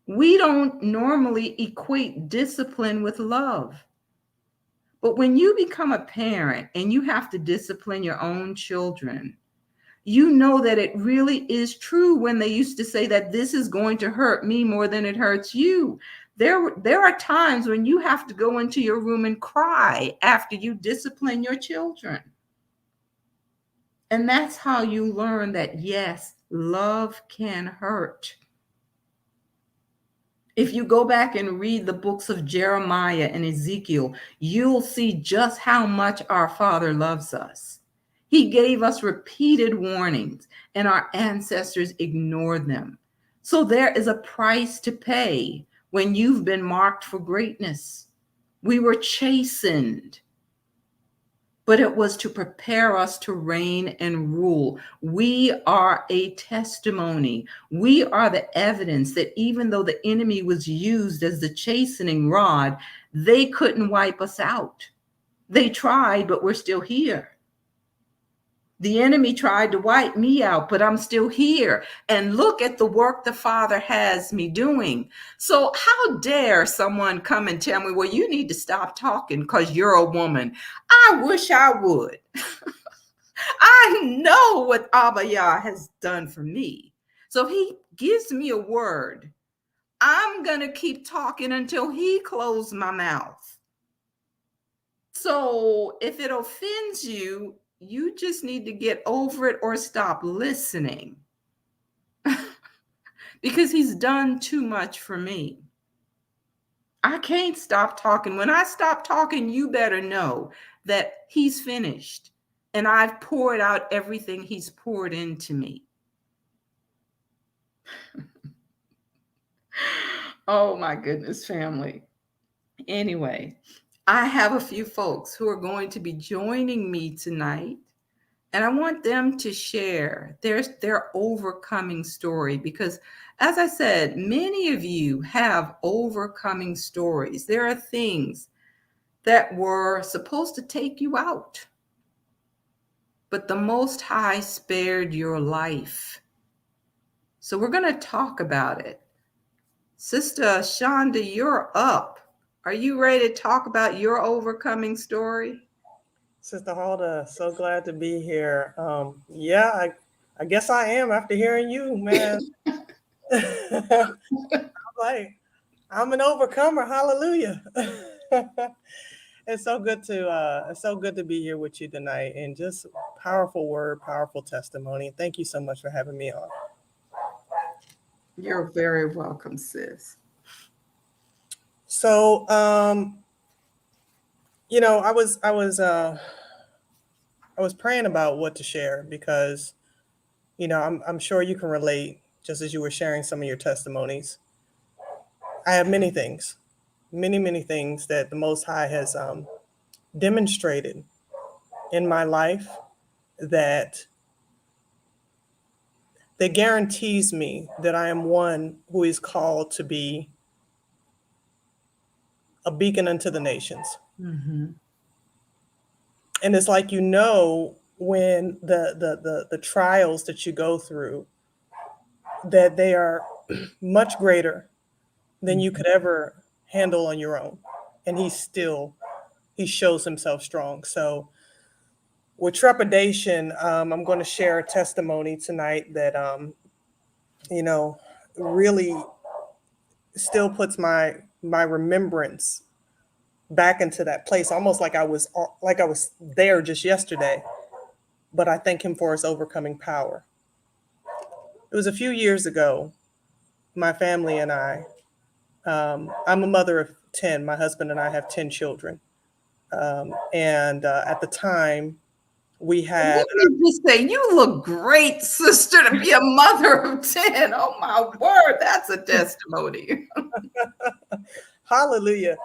we don't normally equate discipline with love. But when you become a parent and you have to discipline your own children, you know that it really is true when they used to say that this is going to hurt me more than it hurts you. There are times when you have to go into your room and cry after you discipline your children. And that's how you learn that, yes, love can hurt. If you go back and read the books of Jeremiah and Ezekiel, you'll see just how much our Father loves us. He gave us repeated warnings, and our ancestors ignored them. So there is a price to pay when you've been marked for greatness. We were chastened, but it was to prepare us to reign and rule. We are a testimony. We are the evidence that even though the enemy was used as the chastening rod, they couldn't wipe us out. They tried, but we're still here. The enemy tried to wipe me out, but I'm still here. And look at the work the Father has me doing. So how dare someone come and tell me, well, you need to stop talking because you're a woman. I wish I would. I know what Abba Yah has done for me. So he gives me a word. I'm going to keep talking until he closes my mouth. So if it offends you, You just need to get over it or stop listening because he's done too much for me. I can't stop talking. When I stop talking, you better know that he's finished and I've poured out everything he's poured into me. Oh my goodness, family. Anyway, I have a few folks who are going to be joining me tonight, and I want them to share their overcoming story because, as I said, many of you have overcoming stories. There are things that were supposed to take you out, but the Most High spared your life. So we're going to talk about it. Sister Shonda, you're up. Are you ready to talk about your overcoming story? Sister Huldah, so glad to be here. I guess I am after hearing you, man. I'm like, I'm an overcomer. Hallelujah. It's so good to be here with you tonight, and just powerful word, powerful testimony. Thank you so much for having me on. You're very welcome, sis. So, I was praying about what to share because I'm sure you can relate. Just as you were sharing some of your testimonies, I have many things, many things that the Most High has demonstrated in my life that guarantees me that I am one who is called to be a beacon unto the nations. Mm-hmm. And it's like, when the trials that you go through, that they are much greater than you could ever handle on your own. And he shows himself strong. So with trepidation, I'm going to share a testimony tonight that, you know, really still puts my remembrance back into that place, almost like I was there just yesterday. But I thank him for his overcoming power. It was a few years ago. My family and I'm a mother of 10. My husband and I have 10 children. And at the time, we had. Let me just say, you look great, sister, to be a mother of 10. Oh, my word. That's a testimony. Hallelujah.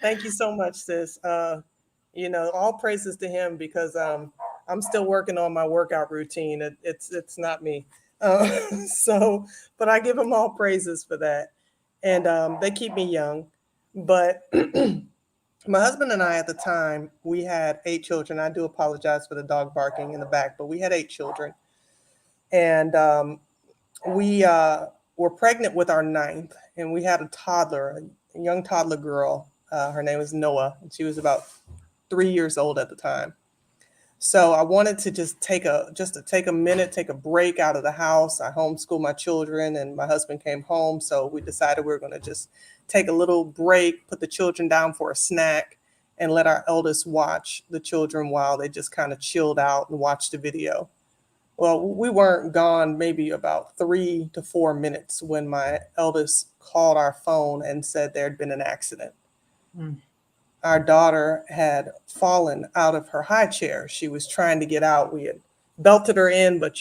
Thank you so much, sis. All praises to him because I'm still working on my workout routine. It's not me. Uh, so, but I give him all praises for that. And they keep me young. But my husband and I, at the time, we had 8 children. I do apologize for the dog barking in the back, but we had 8 children. And we were pregnant with our ninth, and we had a toddler, a young toddler girl. Her name was Noah, and she was about 3 years old at the time. So I wanted to take a minute, take a break out of the house. I homeschool my children, and my husband came home, so we decided we were going to just take a little break, put the children down for a snack, and let our eldest watch the children while they just kind of chilled out and watched the video. Well, we weren't gone maybe about 3 to 4 minutes when my eldest called our phone and said there had been an accident. Mm. Our daughter had fallen out of her high chair. She was trying to get out. We had belted her in, but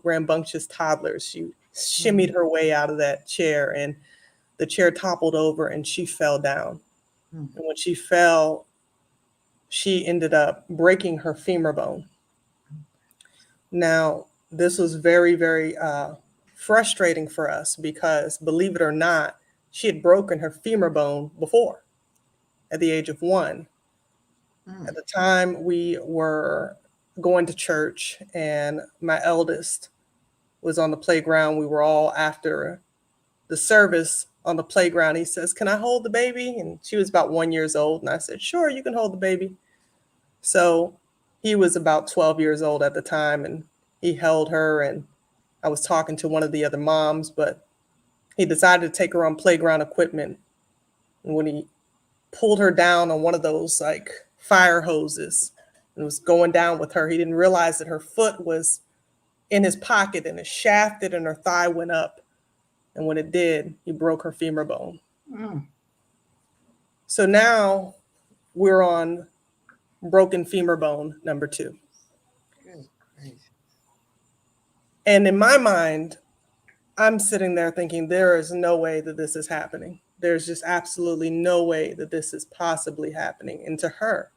rambunctious toddlers. She shimmied her way out of that chair, and the chair toppled over and she fell down. Mm. And when she fell, she ended up breaking her femur bone. Now, this was very, very frustrating for us because, believe it or not, she had broken her femur bone before at the age of 1. Mm. At the time, we were going to church, and my eldest was on the playground. We were all after the service on the playground. He says, "Can I hold the baby?" And she was about 1 year old. And I said, "Sure, you can hold the baby." So he was about 12 years old at the time, and he held her. And I was talking to one of the other moms, but he decided to take her on playground equipment. And when he pulled her down on one of those like fire hoses, and was going down with her. He didn't realize that her foot was in his pocket and it shafted and her thigh went up. And when it did, he broke her femur bone. Mm. So now we're on broken femur bone number 2. Good gracious. And in my mind, I'm sitting there thinking, there is no way that this is happening. There's just absolutely no way that this is possibly happening. And to her,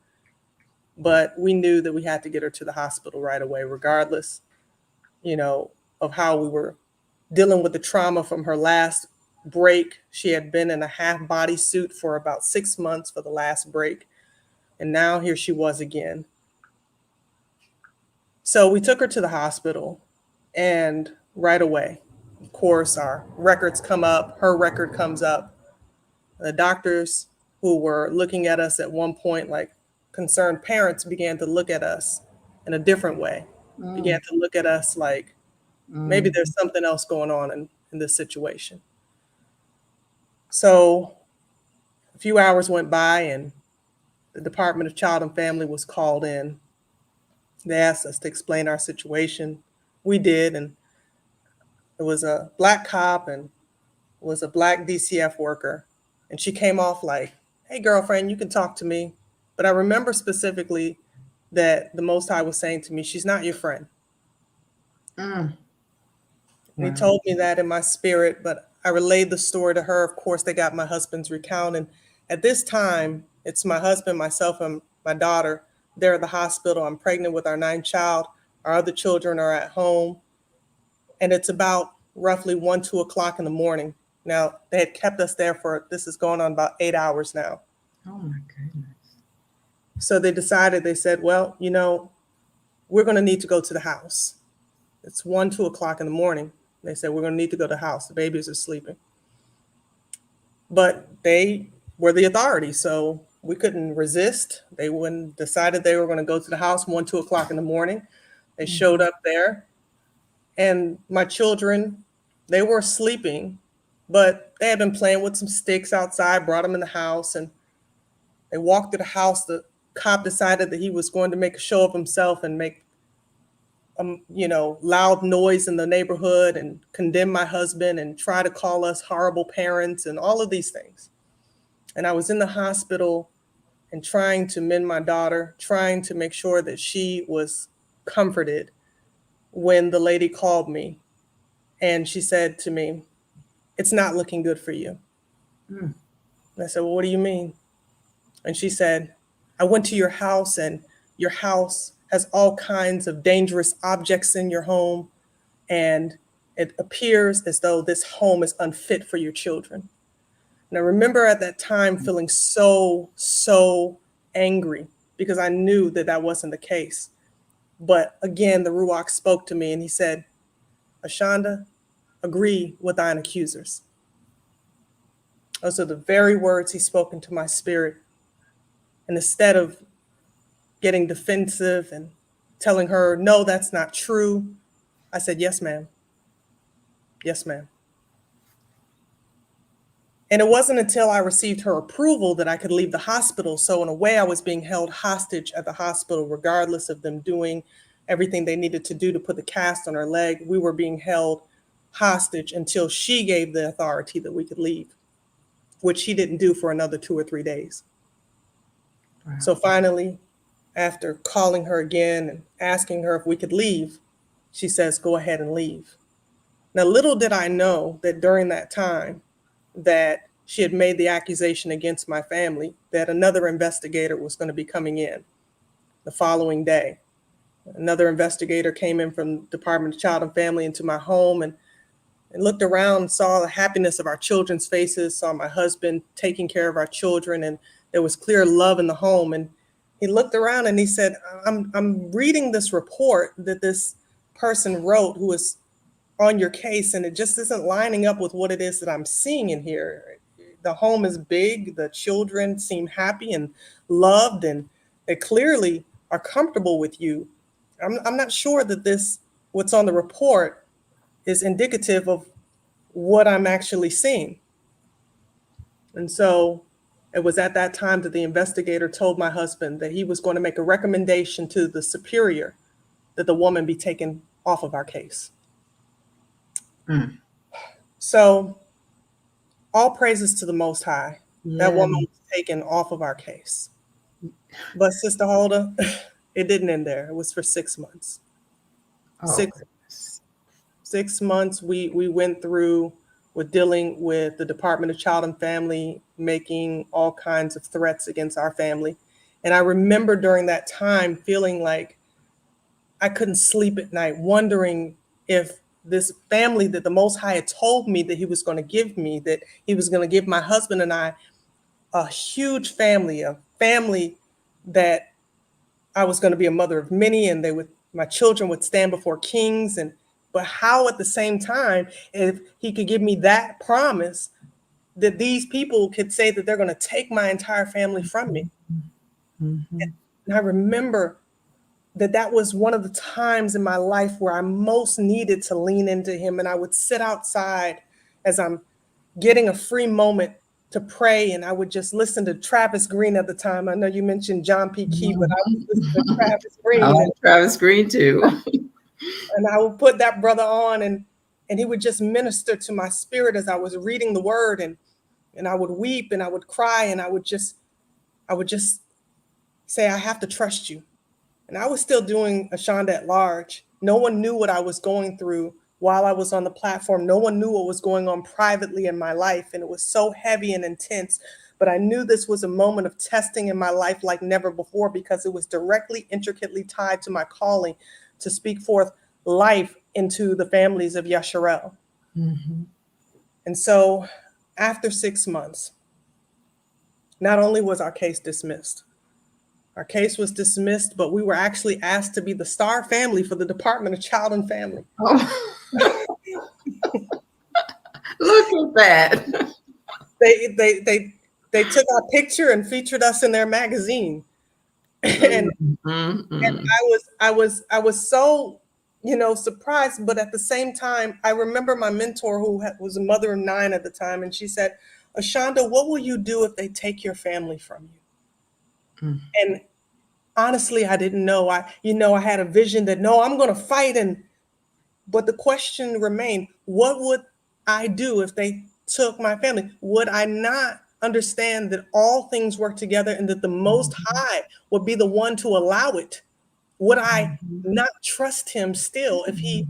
but we knew that we had to get her to the hospital right away, regardless, of how we were dealing with the trauma from her last break. She had been in a half body suit for about 6 months for the last break. And now here she was again. So we took her to the hospital, and right away, of course, our records come up, her record comes up. The doctors who were looking at us at one point, like concerned parents, began to look at us in a different way, began to look at us like maybe there's something else going on in this situation. So a few hours went by and the Department of Child and Family was called in. They asked us to explain our situation. We did, and it was a black cop and was a black DCF worker. And she came off like, hey, girlfriend, you can talk to me. But I remember specifically that the Most High was saying to me, she's not your friend. Mm. And he Wow. told me that in my spirit, but I relayed the story to her. Of course, they got my husband's recount. And at this time, it's my husband, myself, and my daughter. They're at the hospital. I'm pregnant with our 9th child. Our other children are at home. And it's about roughly 1, 2 o'clock in the morning. Now, they had kept us there this is going on about 8 hours now. Oh my goodness. So they said, well, we're going to need to go to the house. It's 1, 2 o'clock in the morning. They said, we're going to need to go to the house. The babies are sleeping. But they were the authority, so we couldn't resist. They decided they were going to go to the house 1, 2 o'clock in the morning. They showed up there. And my children, they were sleeping, but they had been playing with some sticks outside, brought them in the house, and they walked to the house. The cop decided that he was going to make a show of himself and make loud noise in the neighborhood and condemn my husband and try to call us horrible parents and all of these things. And I was in the hospital and trying to mend my daughter, trying to make sure that she was comforted when the lady called me and she said to me, it's not looking good for you. And I said, well, what do you mean? And she said, I went to your house and your house has all kinds of dangerous objects in your home. And it appears as though this home is unfit for your children. And I remember at that time feeling so, so angry because I knew that that wasn't the case. But again, the Ruach spoke to me and he said, Shonda, agree with thine accusers. Those are the very words he spoke into my spirit. And instead of getting defensive and telling her, no, that's not true, I said, yes, ma'am. Yes, ma'am. And it wasn't until I received her approval that I could leave the hospital. So in a way, I was being held hostage at the hospital, regardless of them doing everything they needed to do to put the cast on her leg. We were being held hostage until she gave the authority that we could leave, which she didn't do for another 2 or 3 days. Wow. So finally, after calling her again and asking her if we could leave, she says, go ahead and leave. Now, little did I know that during that time that she had made the accusation against my family, that another investigator was going to be coming in the following day. Another investigator came in from the Department of Child and Family into my home and looked around and saw the happiness of our children's faces, saw my husband taking care of our children, and there was clear love in the home. And he looked around and he said, I'm reading this report that this person wrote who is on your case, and it just isn't lining up with what it is that I'm seeing in here. The home is big, the children seem happy and loved, and they clearly are comfortable with you. I'm not sure that what's on the report is indicative of what I'm actually seeing. And so It was at that time that the investigator told my husband that he was going to make a recommendation to the superior that the woman be taken off of our case. Mm. So, all praises to the Most High. That Yeah. woman was taken off of our case. But Sister Huldah, it didn't end there. It was for 6 months. Oh, Six goodness. 6 months we went through with dealing with the Department of Child and Family making all kinds of threats against our family. And I remember during that time feeling like I couldn't sleep at night, wondering if this family that the Most High had told me that He was going to give me, that He was going to give my husband and I a huge family, a family that I was going to be a mother of many, and my children would stand before kings. And but how at the same time, if He could give me that promise, that these people could say that they're going to take my entire family from me. Mm-hmm. And I remember that was one of the times in my life where I most needed to lean into Him. And I would sit outside as I'm getting a free moment to pray, and I would just listen to Travis Green at the time. I know you mentioned John P. Key, but I would listen to Travis I Green, like Travis Green too. and I would put that brother on, and he would just minister to my spirit as I was reading the word, and I would weep and I would cry, and I would just say, I have to trust you. And I was still doing a Shonda at large. No one knew what I was going through while I was on the platform. No one knew what was going on privately in my life. And it was so heavy and intense. But I knew this was a moment of testing in my life like never before, because it was directly, intricately tied to my calling to speak forth life into the families of Yasharel. Mm-hmm. And so after 6 months, not only was our case dismissed, our case was dismissed, but we were actually asked to be the star family for the Department of Child and Family. Oh, look at that. They took our picture and featured us in their magazine. And Mm-hmm. I was so, surprised, but at the same time, I remember my mentor, who was a mother of 9 at the time, and she said, Ashonda, what will you do if they take your family from you? Mm-hmm. And honestly, I didn't know. I had a vision that, no, I'm going to fight. But the question remained, what would I do if they took my family? Would I not understand that all things work together and that the Most High would be the one to allow it? Would I not trust Him still if He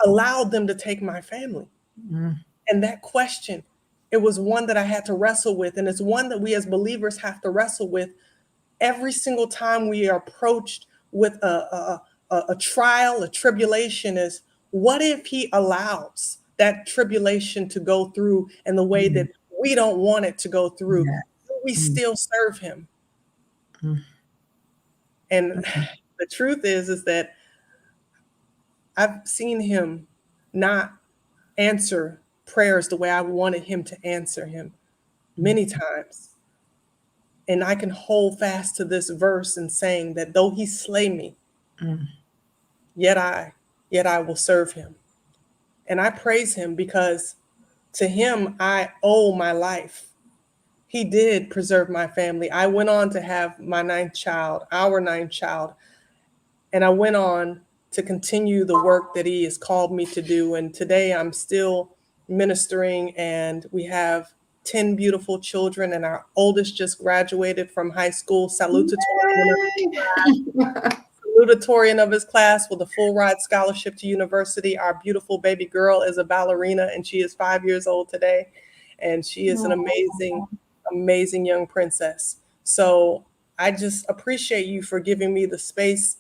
allowed them to take my family? Mm-hmm. And that question, it was one that I had to wrestle with. And it's one that we as believers have to wrestle with every single time we are approached with a trial, a tribulation. Is, what if He allows that tribulation to go through in the way that we don't want it to go through? Yeah. Will we still serve Him? Mm-hmm. And the truth is that I've seen Him not answer prayers the way I wanted Him to answer him many times. And I can hold fast to this verse in saying that though He slay me, Mm-hmm. yet I will serve Him. And I praise Him because to Him I owe my life. He did preserve my family. I went on to have my 9th child, our 9th child, and I went on to continue the work that He has called me to do. And today I'm still ministering, and we have 10 beautiful children, and our oldest just graduated from high school, salutatorian of his class with a full ride scholarship to university. Our beautiful baby girl is a ballerina, and she is 5 years old today. And she is an amazing, amazing young princess. So I just appreciate you for giving me the space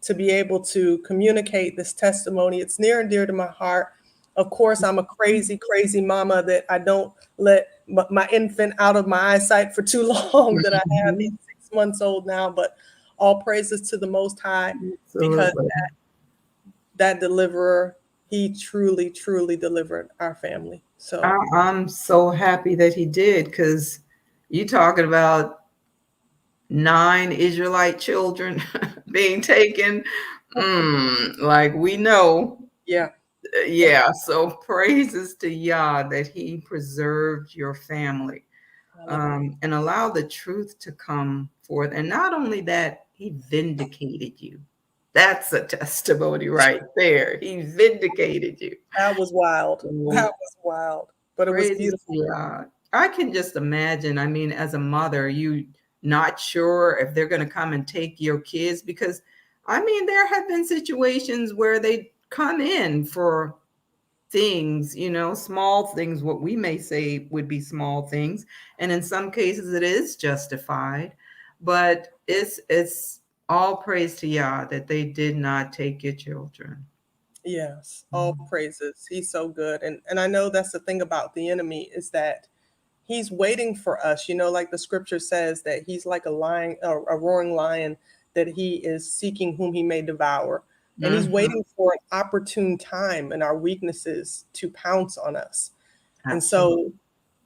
to be able to communicate this testimony. It's near and dear to my heart. Of course, I'm a crazy, crazy mama that I don't let my infant out of my eyesight for too long, that I have. He's 6 months old now, but all praises to the Most High, because Absolutely. that deliverer, He truly, truly delivered our family. So I'm so happy that he did, because you talking about 9 Israelite children being taken. Like we know. yeah, Yeah. So praises to Yah that He preserved your family. and allow the truth to come forth. And not only that, he vindicated you. That's a testimony right there. He vindicated you. That was wild. That So, was wild, but it was praise beautiful. God. I can just imagine. I mean, as a mother, you not sure if they're going to come and take your kids because, I mean, there have been situations where they come in for things, small things, what we may say would be small things. And in some cases it is justified, but it's all praise to Yah that they did not take your children. Yes, all praises. He's so good. And I know that's the thing about the enemy is that he's waiting for us, like the scripture says that he's like a lion, a roaring lion, that he is seeking whom he may devour. And he's Mhm. waiting for an opportune time in our weaknesses to pounce on us. And Absolutely.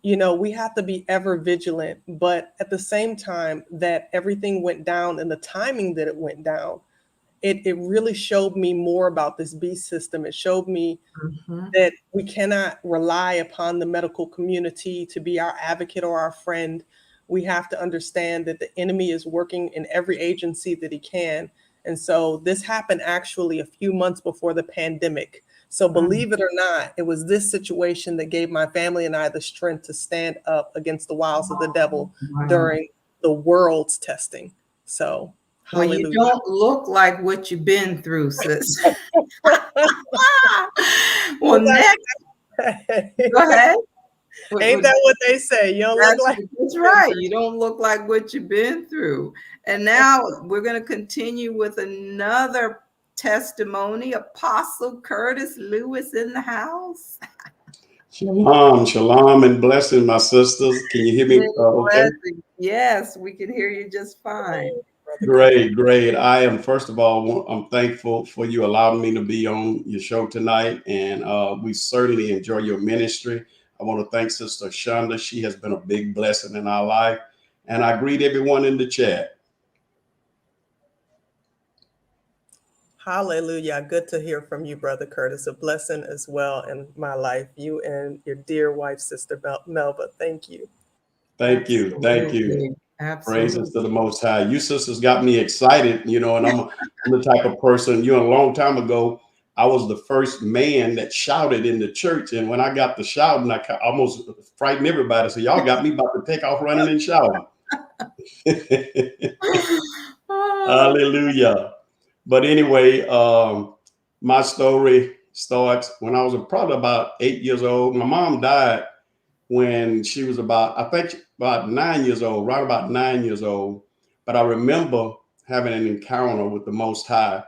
so, we have to be ever vigilant, but at the same time that everything went down and the timing that it went down, it really showed me more about this beast system. It showed me Mhm. that we cannot rely upon the medical community to be our advocate or our friend. We have to understand that the enemy is working in every agency that he can. And so this happened actually a few months before the pandemic. So Mm. believe it or not, it was this situation that gave my family and I the strength to stand up against the wiles of the devil Wow. during the world's testing. So Well, you hallelujah. don't look like what you've been through, sis. Well, Well, next, go ahead. ain't that what they say? You don't look like That's you've been right. You don't look like what you've been through. And now we're going to continue with another testimony. Apostle Curtis Lewis in the house. Shalom, shalom, and blessing, my sisters. Can you hear me? Okay. Yes, we can hear you just fine. Brother Kurt. Great, great. I am, first of all, I'm thankful for you allowing me to be on your show tonight, and we certainly enjoy your ministry. I want to thank Sister Shonda. She has been a big blessing in our life, and I greet everyone in the chat. Hallelujah. Good to hear from you, Brother Curtis. A blessing as well in my life. You and your dear wife, Sister Melva. Thank you. Thank you, thank you. Absolutely. Praises to the Absolutely. Most High. You sisters got me excited, and I'm the type of person, a long time ago, I was the first man that shouted in the church. And when I got to shouting, I almost frightened everybody. So y'all got me about to take off running and shouting. Oh, Hallelujah. But anyway, my story starts when I was probably about 8 years old. My mom died when she was about, I think, about 9 years old, right about 9 years old. But I remember having an encounter with the Most High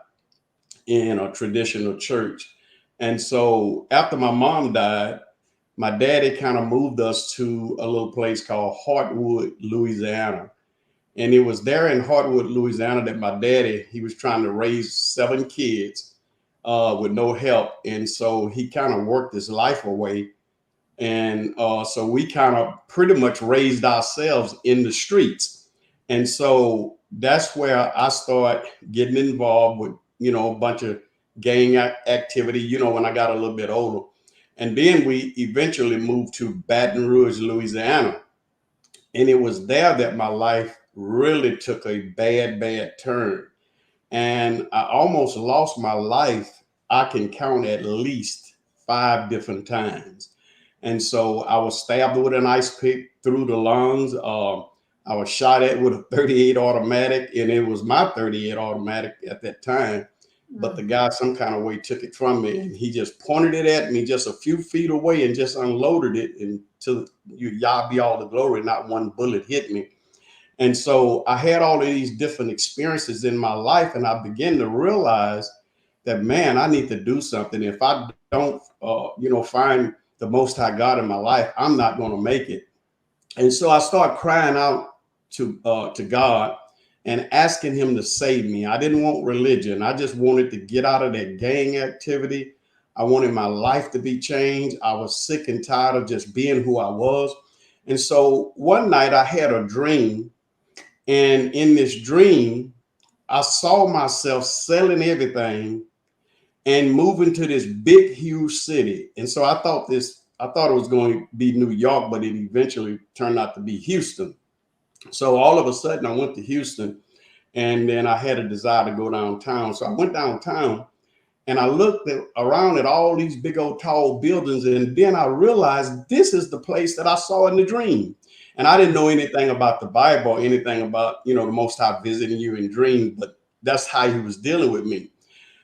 in a traditional church. And so after my mom died, my daddy kind of moved us to a little place called Hartwood, Louisiana. And it was there in Hartwood, Louisiana that my daddy, he was trying to raise 7 kids with no help. And so he kind of worked his life away, and so we kind of pretty much raised ourselves in the streets. And so that's where I start getting involved with, a bunch of gang activity, when I got a little bit older. And then we eventually moved to Baton Rouge, Louisiana. And it was there that my life really took a bad, bad turn. And I almost lost my life. I can count at least 5 different times. And so I was stabbed with an ice pick through the lungs. I was shot at with a 38 automatic, and it was my 38 automatic at that time. But the guy, some kind of way, took it from me, and he just pointed it at me just a few feet away and just unloaded it. And to Yah be all the glory, not one bullet hit me. And so I had all of these different experiences in my life, and I began to realize that, man, I need to do something. If I don't, find the Most High God in my life, I'm not going to make it. And so I started crying out to God and asking Him to save me. I didn't want religion. I just wanted to get out of that gang activity. I wanted my life to be changed. I was sick and tired of just being who I was. And so one night I had a dream, and in this dream, I saw myself selling everything and moving to this big, huge city. And so I thought this I thought it was going to be New York, but it eventually turned out to be Houston. So all of a sudden I went to Houston, and then I had a desire to go downtown. So I went downtown and I looked around at all these big old tall buildings. And then I realized this is the place that I saw in the dream. And I didn't know anything about the Bible or anything about, the Most High visiting you in dreams, but that's how he was dealing with me.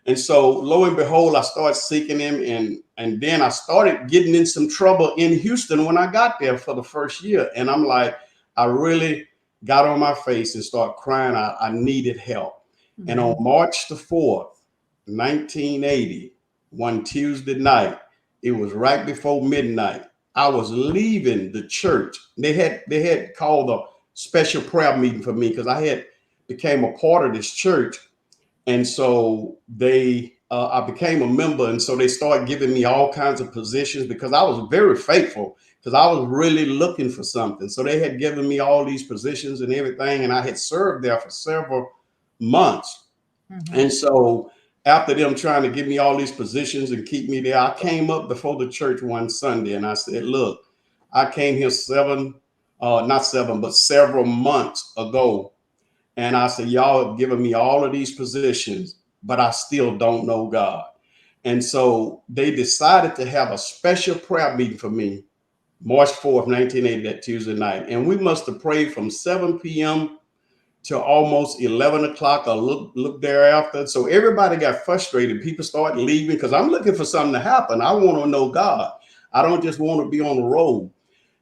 And so lo and behold, I started seeking him. And then I started getting in some trouble in Houston when I got there for the first year. And I'm like, I really got on my face and started crying. I needed help. Mm-hmm. And on March the 4th, 1980, one Tuesday night, it was right before midnight. I was leaving the church. They had called a special prayer meeting for me because I had became a part of this church. And so I became a member. And so they started giving me all kinds of positions because I was very faithful, because I was really looking for something. So they had given me all these positions and everything. And I had served there for several months. Mm-hmm. And so after them trying to give me all these positions and keep me there, I came up before the church one Sunday and I said, look, I came here several months ago. And I said, y'all have given me all of these positions, but I still don't know God. And so they decided to have a special prayer meeting for me, March 4th, 1980, that Tuesday night. And we must have prayed from 7 p.m. to almost 11 o'clock or look thereafter. So everybody got frustrated. People started leaving because I'm looking for something to happen. I want to know God. I don't just want to be on the road.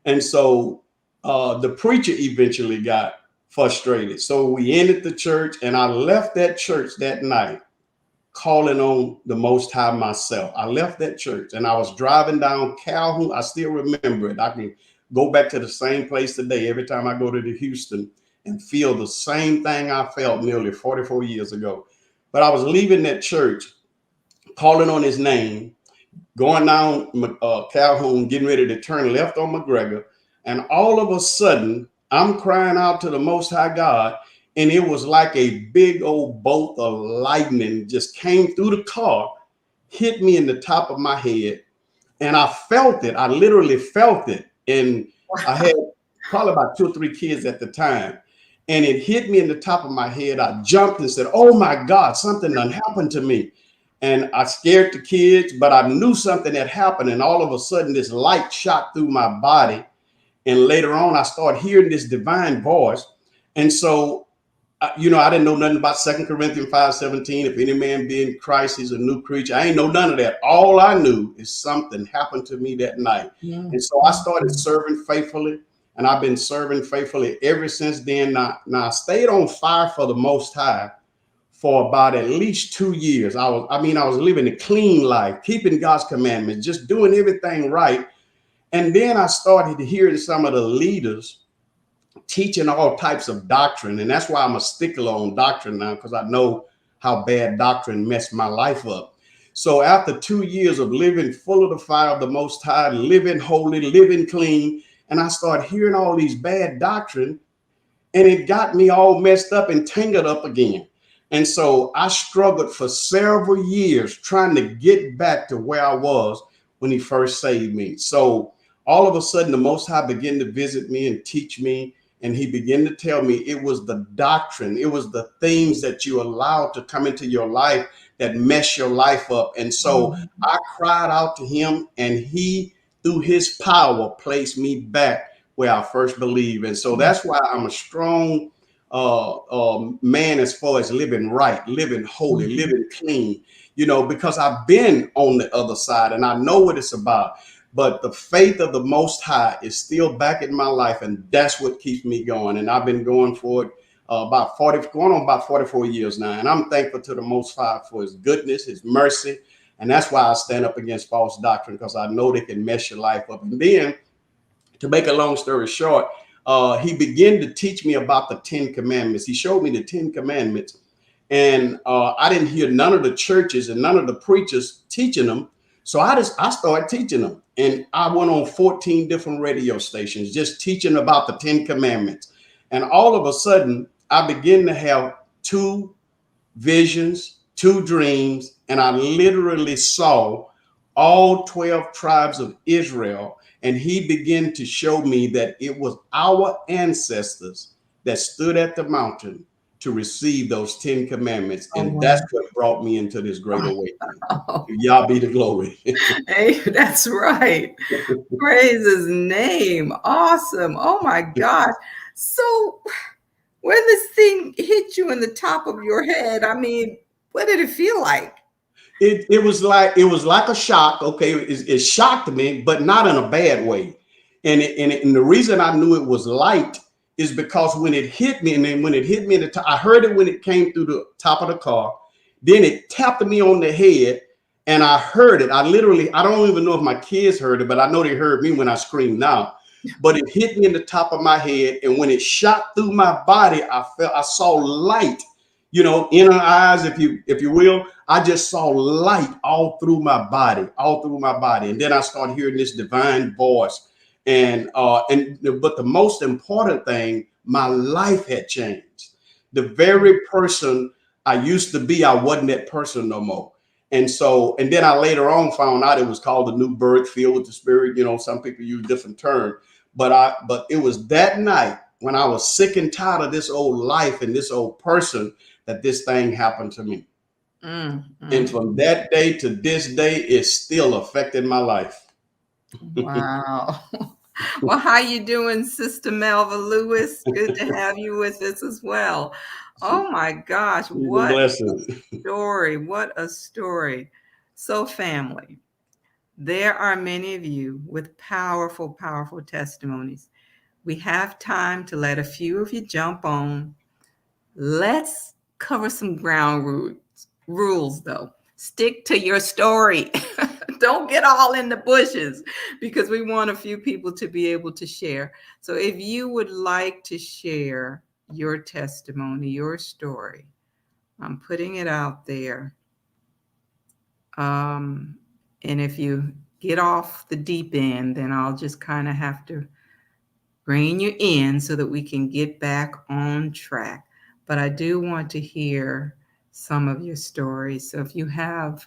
And so the preacher eventually got frustrated. So we ended the church, and I left that church that night calling on the Most High myself. I left that church and I was driving down Calhoun. I still remember it. I can go back to the same place today every time I go to the Houston and feel the same thing I felt nearly 44 years ago. But I was leaving that church, calling on his name, going down Calhoun, getting ready to turn left on McGregor. And all of a sudden, I'm crying out to the Most High God. And it was like a big old bolt of lightning just came through the car, hit me in the top of my head. And I felt it. I literally felt it. And I had probably about 2 or 3 kids at the time. And it hit me in the top of my head. I jumped and said, oh my God, something done happened to me. And I scared the kids, but I knew something had happened. And all of a sudden, this light shot through my body. And later on, I started hearing this divine voice. And so, I didn't know nothing about 2 Corinthians 5:17. If any man be in Christ, he's a new creature. I ain't know none of that. All I knew is something happened to me that night. Yeah. And so I started serving faithfully. And I've been serving faithfully ever since then. Now I stayed on fire for the Most High for about at least 2 years. I was living a clean life, keeping God's commandments, just doing everything right. And then I started hearing some of the leaders teaching all types of doctrine. And that's why I'm a stickler on doctrine now, because I know how bad doctrine messed my life up. So after 2 years of living full of the fire of the Most High, living holy, living clean, and I started hearing all these bad doctrine, and it got me all messed up and tangled up again. And so I struggled for several years trying to get back to where I was when he first saved me. So all of a sudden, the Most High began to visit me and teach me. And he began to tell me it was the doctrine. It was the things that you allowed to come into your life that mess your life up. And so I cried out to him, and he, through his power, placed me back where I first believed. And so that's why I'm a strong man as far as living right, living holy, living clean, because I've been on the other side and I know what it's about. But the faith of the Most High is still back in my life, and that's what keeps me going. And I've been going for it going on about 44 years now. And I'm thankful to the Most High for his goodness, his mercy. And that's why I stand up against false doctrine, because I know they can mess your life up. And then, to make a long story short, he began to teach me about the 10 commandments. He showed me the 10 commandments. And I didn't hear none of the churches and none of the preachers teaching them. So I started teaching them. And I went on 14 different radio stations just teaching about the 10 commandments. And all of a sudden, I began to have 2 visions, 2 dreams, and I literally saw all 12 tribes of Israel. And he began to show me that it was our ancestors that stood at the mountain to receive those 10 commandments. Oh, And wow. that's what brought me into this great awakening. To y'all be the glory. Hey, that's right. Praise his name. Awesome. Oh my gosh. So when this thing hit you in the top of your head, I mean, what did it feel like? It was like a shock. Okay, it shocked me, but not in a bad way. And the reason I knew it was light is because when it hit me, and then when it hit me in the top, I heard it when it came through the top of the car. Then it tapped me on the head, and I heard it. I don't even know if my kids heard it, but I know they heard me when I screamed now. But it hit me in the top of my head, and when it shot through my body, I saw light, inner eyes, if you will. I just saw light all through my body, and then I started hearing this divine voice, but the most important thing, my life had changed. The very person I used to be, I wasn't that person no more. And then I later on found out it was called the new birth, filled with the Spirit. Some people use different terms, but it was that night when I was sick and tired of this old life and this old person that this thing happened to me. And from that day to this day, it's still affected my life. Wow. Well, how you doing, Sister Melva Lewis? Good to have you with us as well. Oh my gosh, what a story. What a story. So family, there are many of you with powerful, powerful testimonies. We have time to let a few of you jump on. Let's cover some ground rules though. Stick to your story. Don't get all in the bushes because we want a few people to be able to share. So if you would like to share your testimony, your story, I'm putting it out there. And if you get off the deep end, then I'll just kind of have to rein you in so that we can get back on track. But I do want to hear some of your stories. So if you have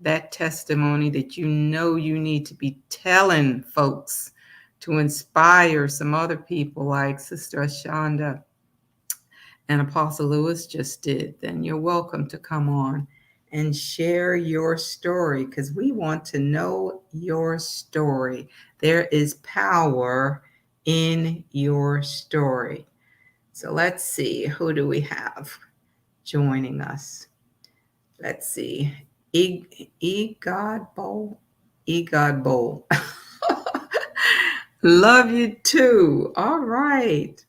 that testimony that you need to be telling folks to inspire some other people like Sister Shonda and Apostle Lewis just did, then you're welcome to come on and share your story because we want to know your story. There is power in your story. So let's see, who do we have joining us? Let's see. God Bowl. Love you too. All right.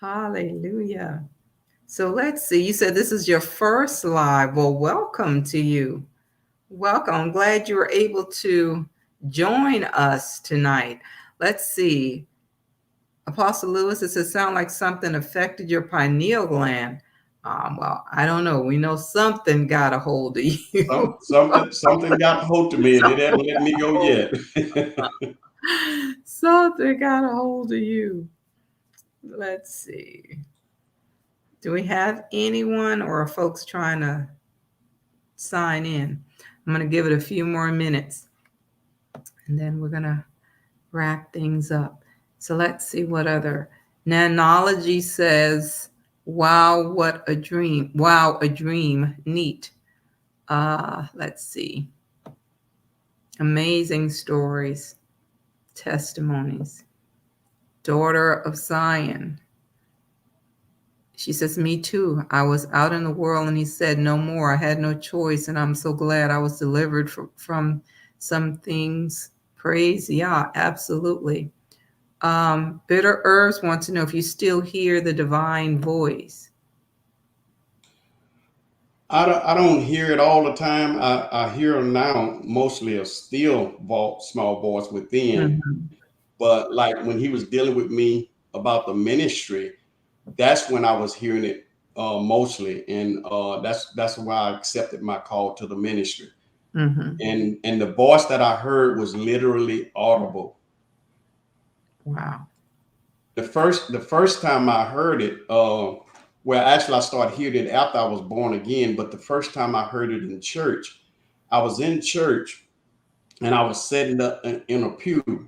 Hallelujah. So let's see. You said this is your first live. Well, welcome to you. Welcome. I'm glad you were able to join us tonight. Let's see. Apostle Lewis, does it sound like something affected your pineal gland? Well, I don't know. We know something got a hold of you. Something got a hold of me, and it hasn't let me go yet. Something got a hold of you. Let's see. Do we have anyone or are folks trying to sign in? I'm going to give it a few more minutes, and then we're going to wrap things up. So let's see what other. Nanology says, wow, what a dream. Wow, a dream. Neat. Let's see. Amazing stories, testimonies. Daughter of Zion. She says, me too. I was out in the world and he said, no more. I had no choice. And I'm so glad I was delivered from some things. Praise. Yeah, absolutely. Bitter Herbs wants to know if you still hear the divine voice. I don't hear it all the time. I hear now mostly a still small voice within. But like when he was dealing with me about the ministry, that's when I was hearing it mostly. And that's why I accepted my call to the ministry. And the voice that I heard was literally audible. Wow. The first time I heard it, well, actually I started hearing it after I was born again, but the first time I heard it in church, I was in church and I was sitting up in a pew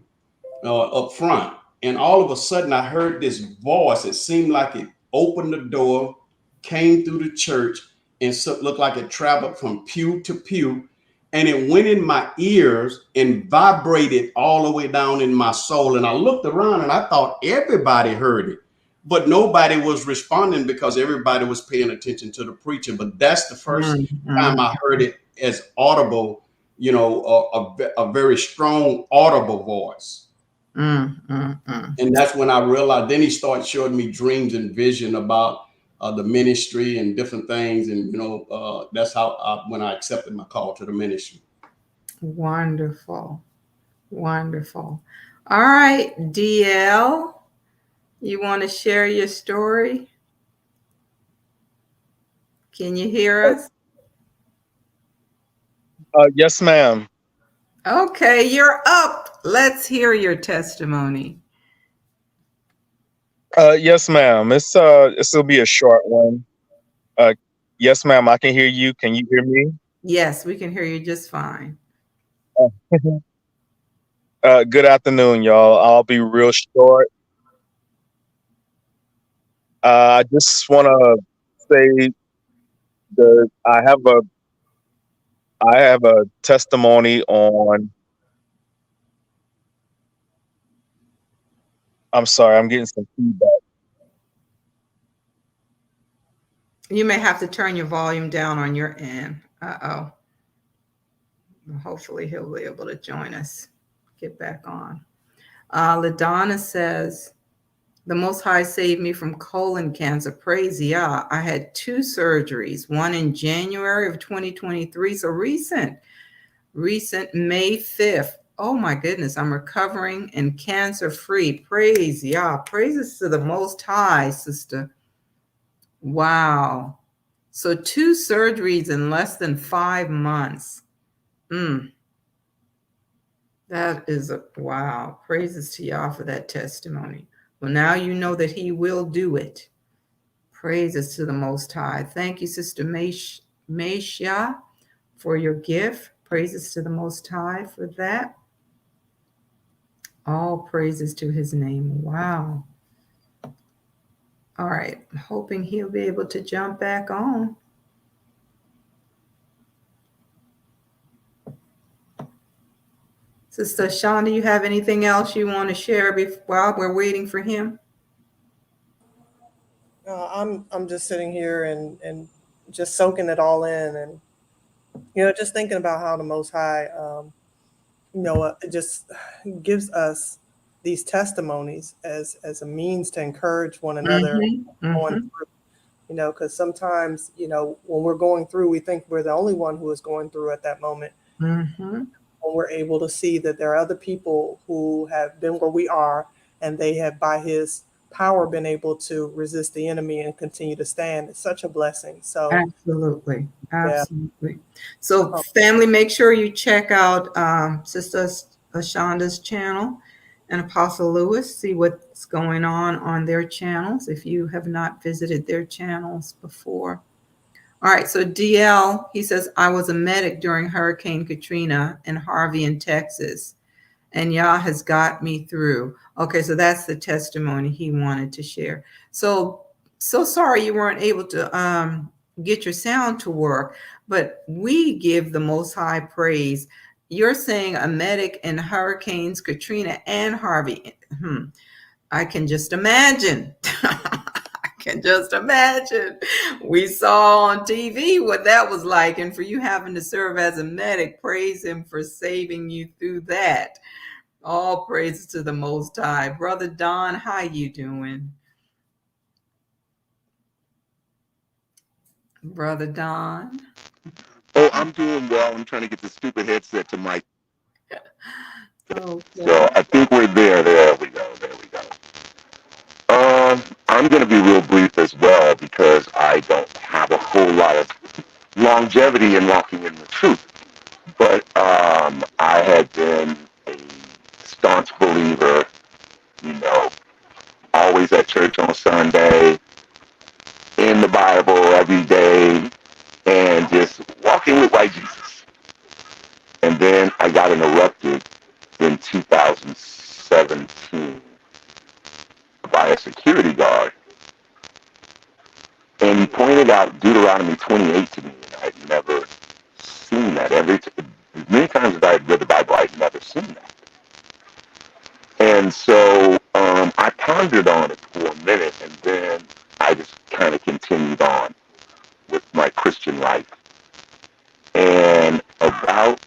up front, and all of a sudden I heard this voice. It seemed like it opened the door, came through the church, and so looked like it traveled from pew to pew, and it went in my ears and vibrated all the way down in my soul. And I looked around and I thought everybody heard it, but nobody was responding because everybody was paying attention to the preacher. But that's the first time I heard it as audible, you know, a very strong audible voice. And that's when I realized. Then he started showing me dreams and vision about the ministry and different things, and that's how when I accepted my call to the ministry. Wonderful, wonderful. All right, DL, you want to share your story? Can you hear us? Yes, ma'am. Okay, you're up. Let's hear your testimony. Yes, ma'am. This will be a short one. Yes, ma'am. I can hear you. Can you hear me? Yes, we can hear you just fine. Good afternoon, y'all. I'll be real short. I just want to say that I have a testimony on. I'm sorry, I'm getting some feedback. You may have to turn your volume down on your end. Uh-oh. Hopefully he'll be able to join us. Get back on. LaDonna says, the Most High saved me from colon cancer. Praise Yah. I had 2 surgeries, one in January of 2023, so recent May 5th. Oh my goodness, I'm recovering and cancer-free. Praise Yah. Praises to the Most High, sister. Wow. So 2 surgeries in less than 5 months. That is wow. Praises to Yah for that testimony. Well, now you know that he will do it. Praises to the Most High. Thank you, Sister Meisha, for your gift. Praises to the Most High for that. All praises to his name. Wow. All right. I'm hoping he'll be able to jump back on. Sister Shonda, you have anything else you want to share while we're waiting for him? I'm just sitting here and just soaking it all in, and just thinking about how the Most High, it just gives us these testimonies as a means to encourage one another going through. Because sometimes when we're going through, we think we're the only one who is going through at that moment. When we're able to see that there are other people who have been where we are, and they have, by his power, been able to resist the enemy and continue to stand. It's such a blessing. So absolutely. So family, make sure you check out Sister Shonda's channel and Apostle Lewis. See what's going on their channels if you have not visited their channels before. All right, so DL, he says, I was a medic during Hurricane Katrina and Harvey in Texas, and Yah has got me through. Okay, so that's the testimony he wanted to share. So sorry you weren't able to get your sound to work, but we give the Most High praise. You're saying a medic in Hurricanes Katrina and Harvey. I can just imagine. We saw on TV what that was like, and for you having to serve as a medic, praise him for saving you through that. All praises to the Most High. Brother Don, how you doing? Brother Don? Oh, I'm doing well. I'm trying to get the stupid headset to mic. Okay. So I think we're there. There we go. I'm going to be real brief as well, because I don't have a whole lot of longevity in walking in the truth. But I had been a staunch believer, always at church on Sunday, in the Bible every day, and just walking with white Jesus. And then I got in a rut security guard, and he pointed out Deuteronomy 28 to me, and I'd never seen that. Many times as I read the Bible, I'd never seen that. And so I pondered on it for a minute, and then I just kind of continued on with my Christian life. And about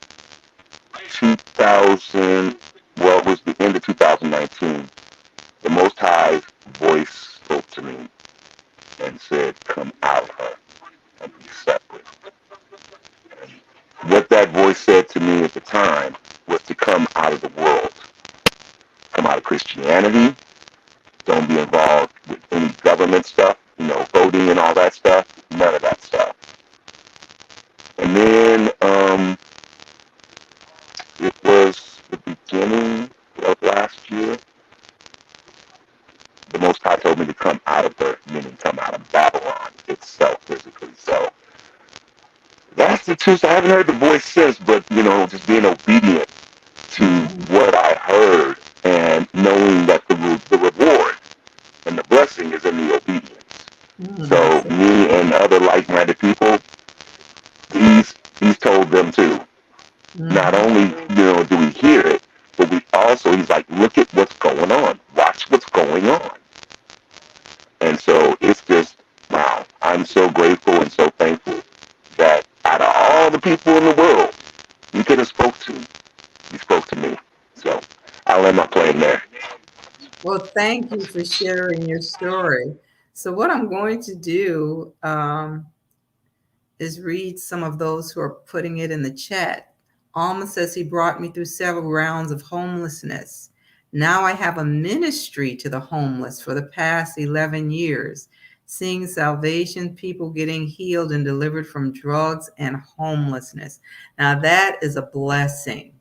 2000, well, it was the end of 2019, the Most High's voice spoke to me and said, come out of her and be separate. And what that voice said to me at the time was to come out of the world, come out of Christianity, don't be involved with any government stuff, voting and all that stuff, none of that stuff. And then it was the beginning of last year, the Most High told me to come out of her, meaning come out of Babylon itself, physically. So that's the truth. I haven't heard the voice since, but, just being obedient to what I heard and knowing that the reward and the blessing is in the obedience. So me and other like-minded people, he's told them too. Not only, do we hear it, but he's like, look at what's going on. Watch what's going on. And so it's just, wow, I'm so grateful and so thankful that out of all the people in the world he could have spoke to, he spoke to me. So I'll end my plane there. Well, thank you for sharing your story. So what I'm going to do is read some of those who are putting it in the chat. Alma says, he brought me through several rounds of homelessness. Now I have a ministry to the homeless for the past 11 years, seeing salvation, people getting healed and delivered from drugs and homelessness. Now that is a blessing.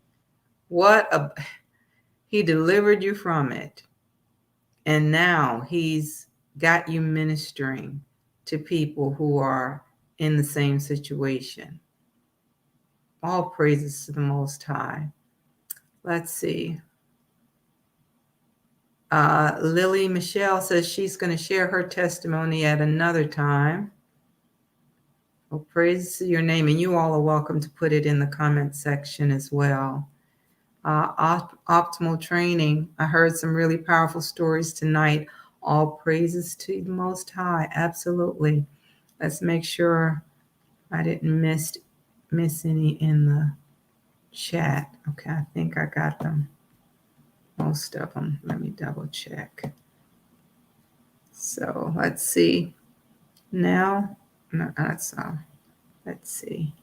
He delivered you from it. And now he's got you ministering to people who are in the same situation. All praises to the Most High. Let's see. Lily Michelle says she's going to share her testimony at another time. Well, praise your name. And you all are welcome to put it in the comment section as well. Optimal training. I heard some really powerful stories tonight. All praises to the Most High. Absolutely. Let's make sure I didn't miss any in the chat. Okay, I think I got them. Most of them. Let me double check. So let's see. Now, no, that's all. Let's see.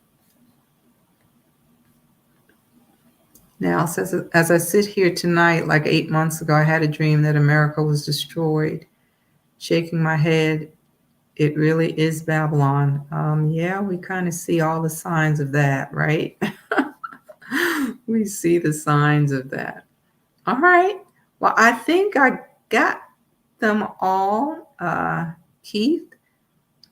Now, says, as I sit here tonight, like 8 months ago, I had a dream that America was destroyed. Shaking my head, it really is Babylon. Yeah, we kind of see all the signs of that, right? We see the signs of that. All right. Well, I think I got them all. Keith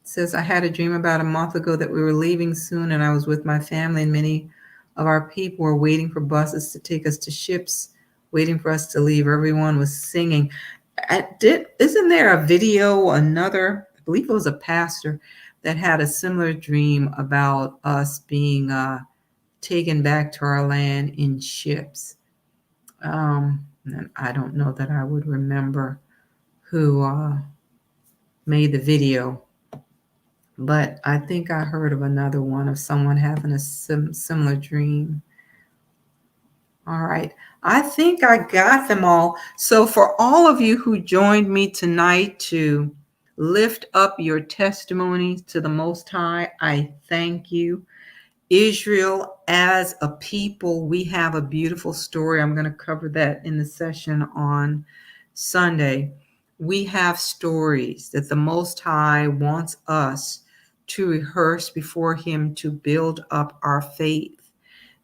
says, I had a dream about a month ago that we were leaving soon, and I was with my family, and many of our people were waiting for buses to take us to ships, waiting for us to leave. Everyone was singing. Isn't there a video, I believe it was a pastor that had a similar dream about us being taken back to our land in ships? And I don't know that I would remember who made the video, but I think I heard of another one of someone having a similar dream. All right. I think I got them all. So for all of you who joined me tonight to lift up your testimony to the Most High, I thank you. Israel as a people, we have a beautiful story. I'm going to cover that in the session on Sunday. We have stories that the Most High wants us to rehearse before him to build up our faith.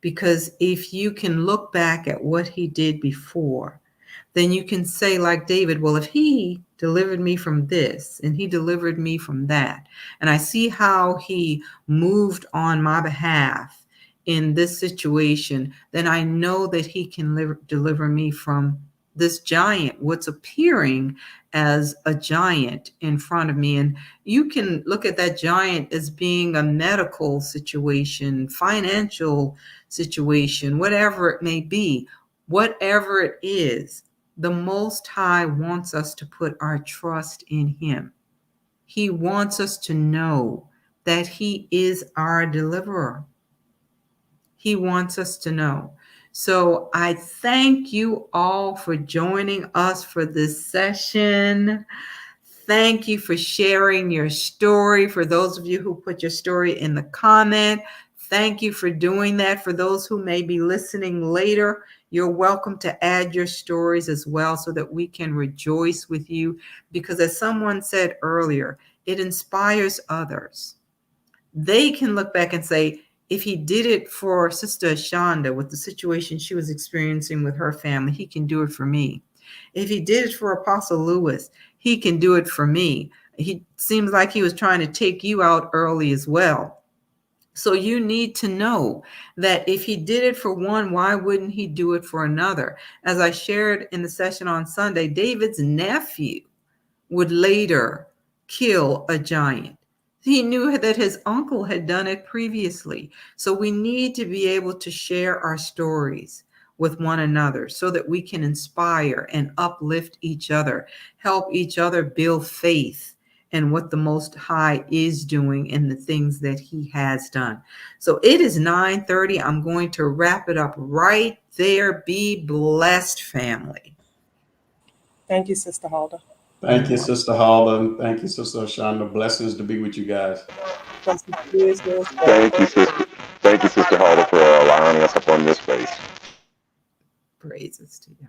Because if you can look back at what he did before, then you can say like David, well, if he delivered me from this and he delivered me from that, and I see how he moved on my behalf in this situation, then I know that he can deliver me from this giant, what's appearing as a giant in front of me. And you can look at that giant as being a medical situation, financial situation, whatever it may be. Whatever it is, the Most High wants us to put our trust in him. He wants us to know that he is our deliverer. He wants us to know. So I thank you all for joining us for this session. Thank you for sharing your story. For those of you who put your story in the comment, thank you for doing that. For those who may be listening later, you're welcome to add your stories as well so that we can rejoice with you. Because as someone said earlier, it inspires others. They can look back and say, if he did it for Sister Shonda with the situation she was experiencing with her family, he can do it for me. If he did it for Apostle Lewis, he can do it for me. He seems like he was trying to take you out early as well. So you need to know that if he did it for one, why wouldn't he do it for another? As I shared in the session on Sunday, David's nephew would later kill a giant. He knew that his uncle had done it previously. So we need to be able to share our stories with one another so that we can inspire and uplift each other, help each other build faith in what the Most High is doing and the things that he has done. So it is 9:30. I'm going to wrap it up right there. Be blessed, family. Thank you, Sister Huldah. Thank you, Sister Huldah. Thank you, Sister Shonda. Blessings to be with you guys. Thank you, Sister. Thank you, Sister Huldah, for allowing us up on this space. Praises to you.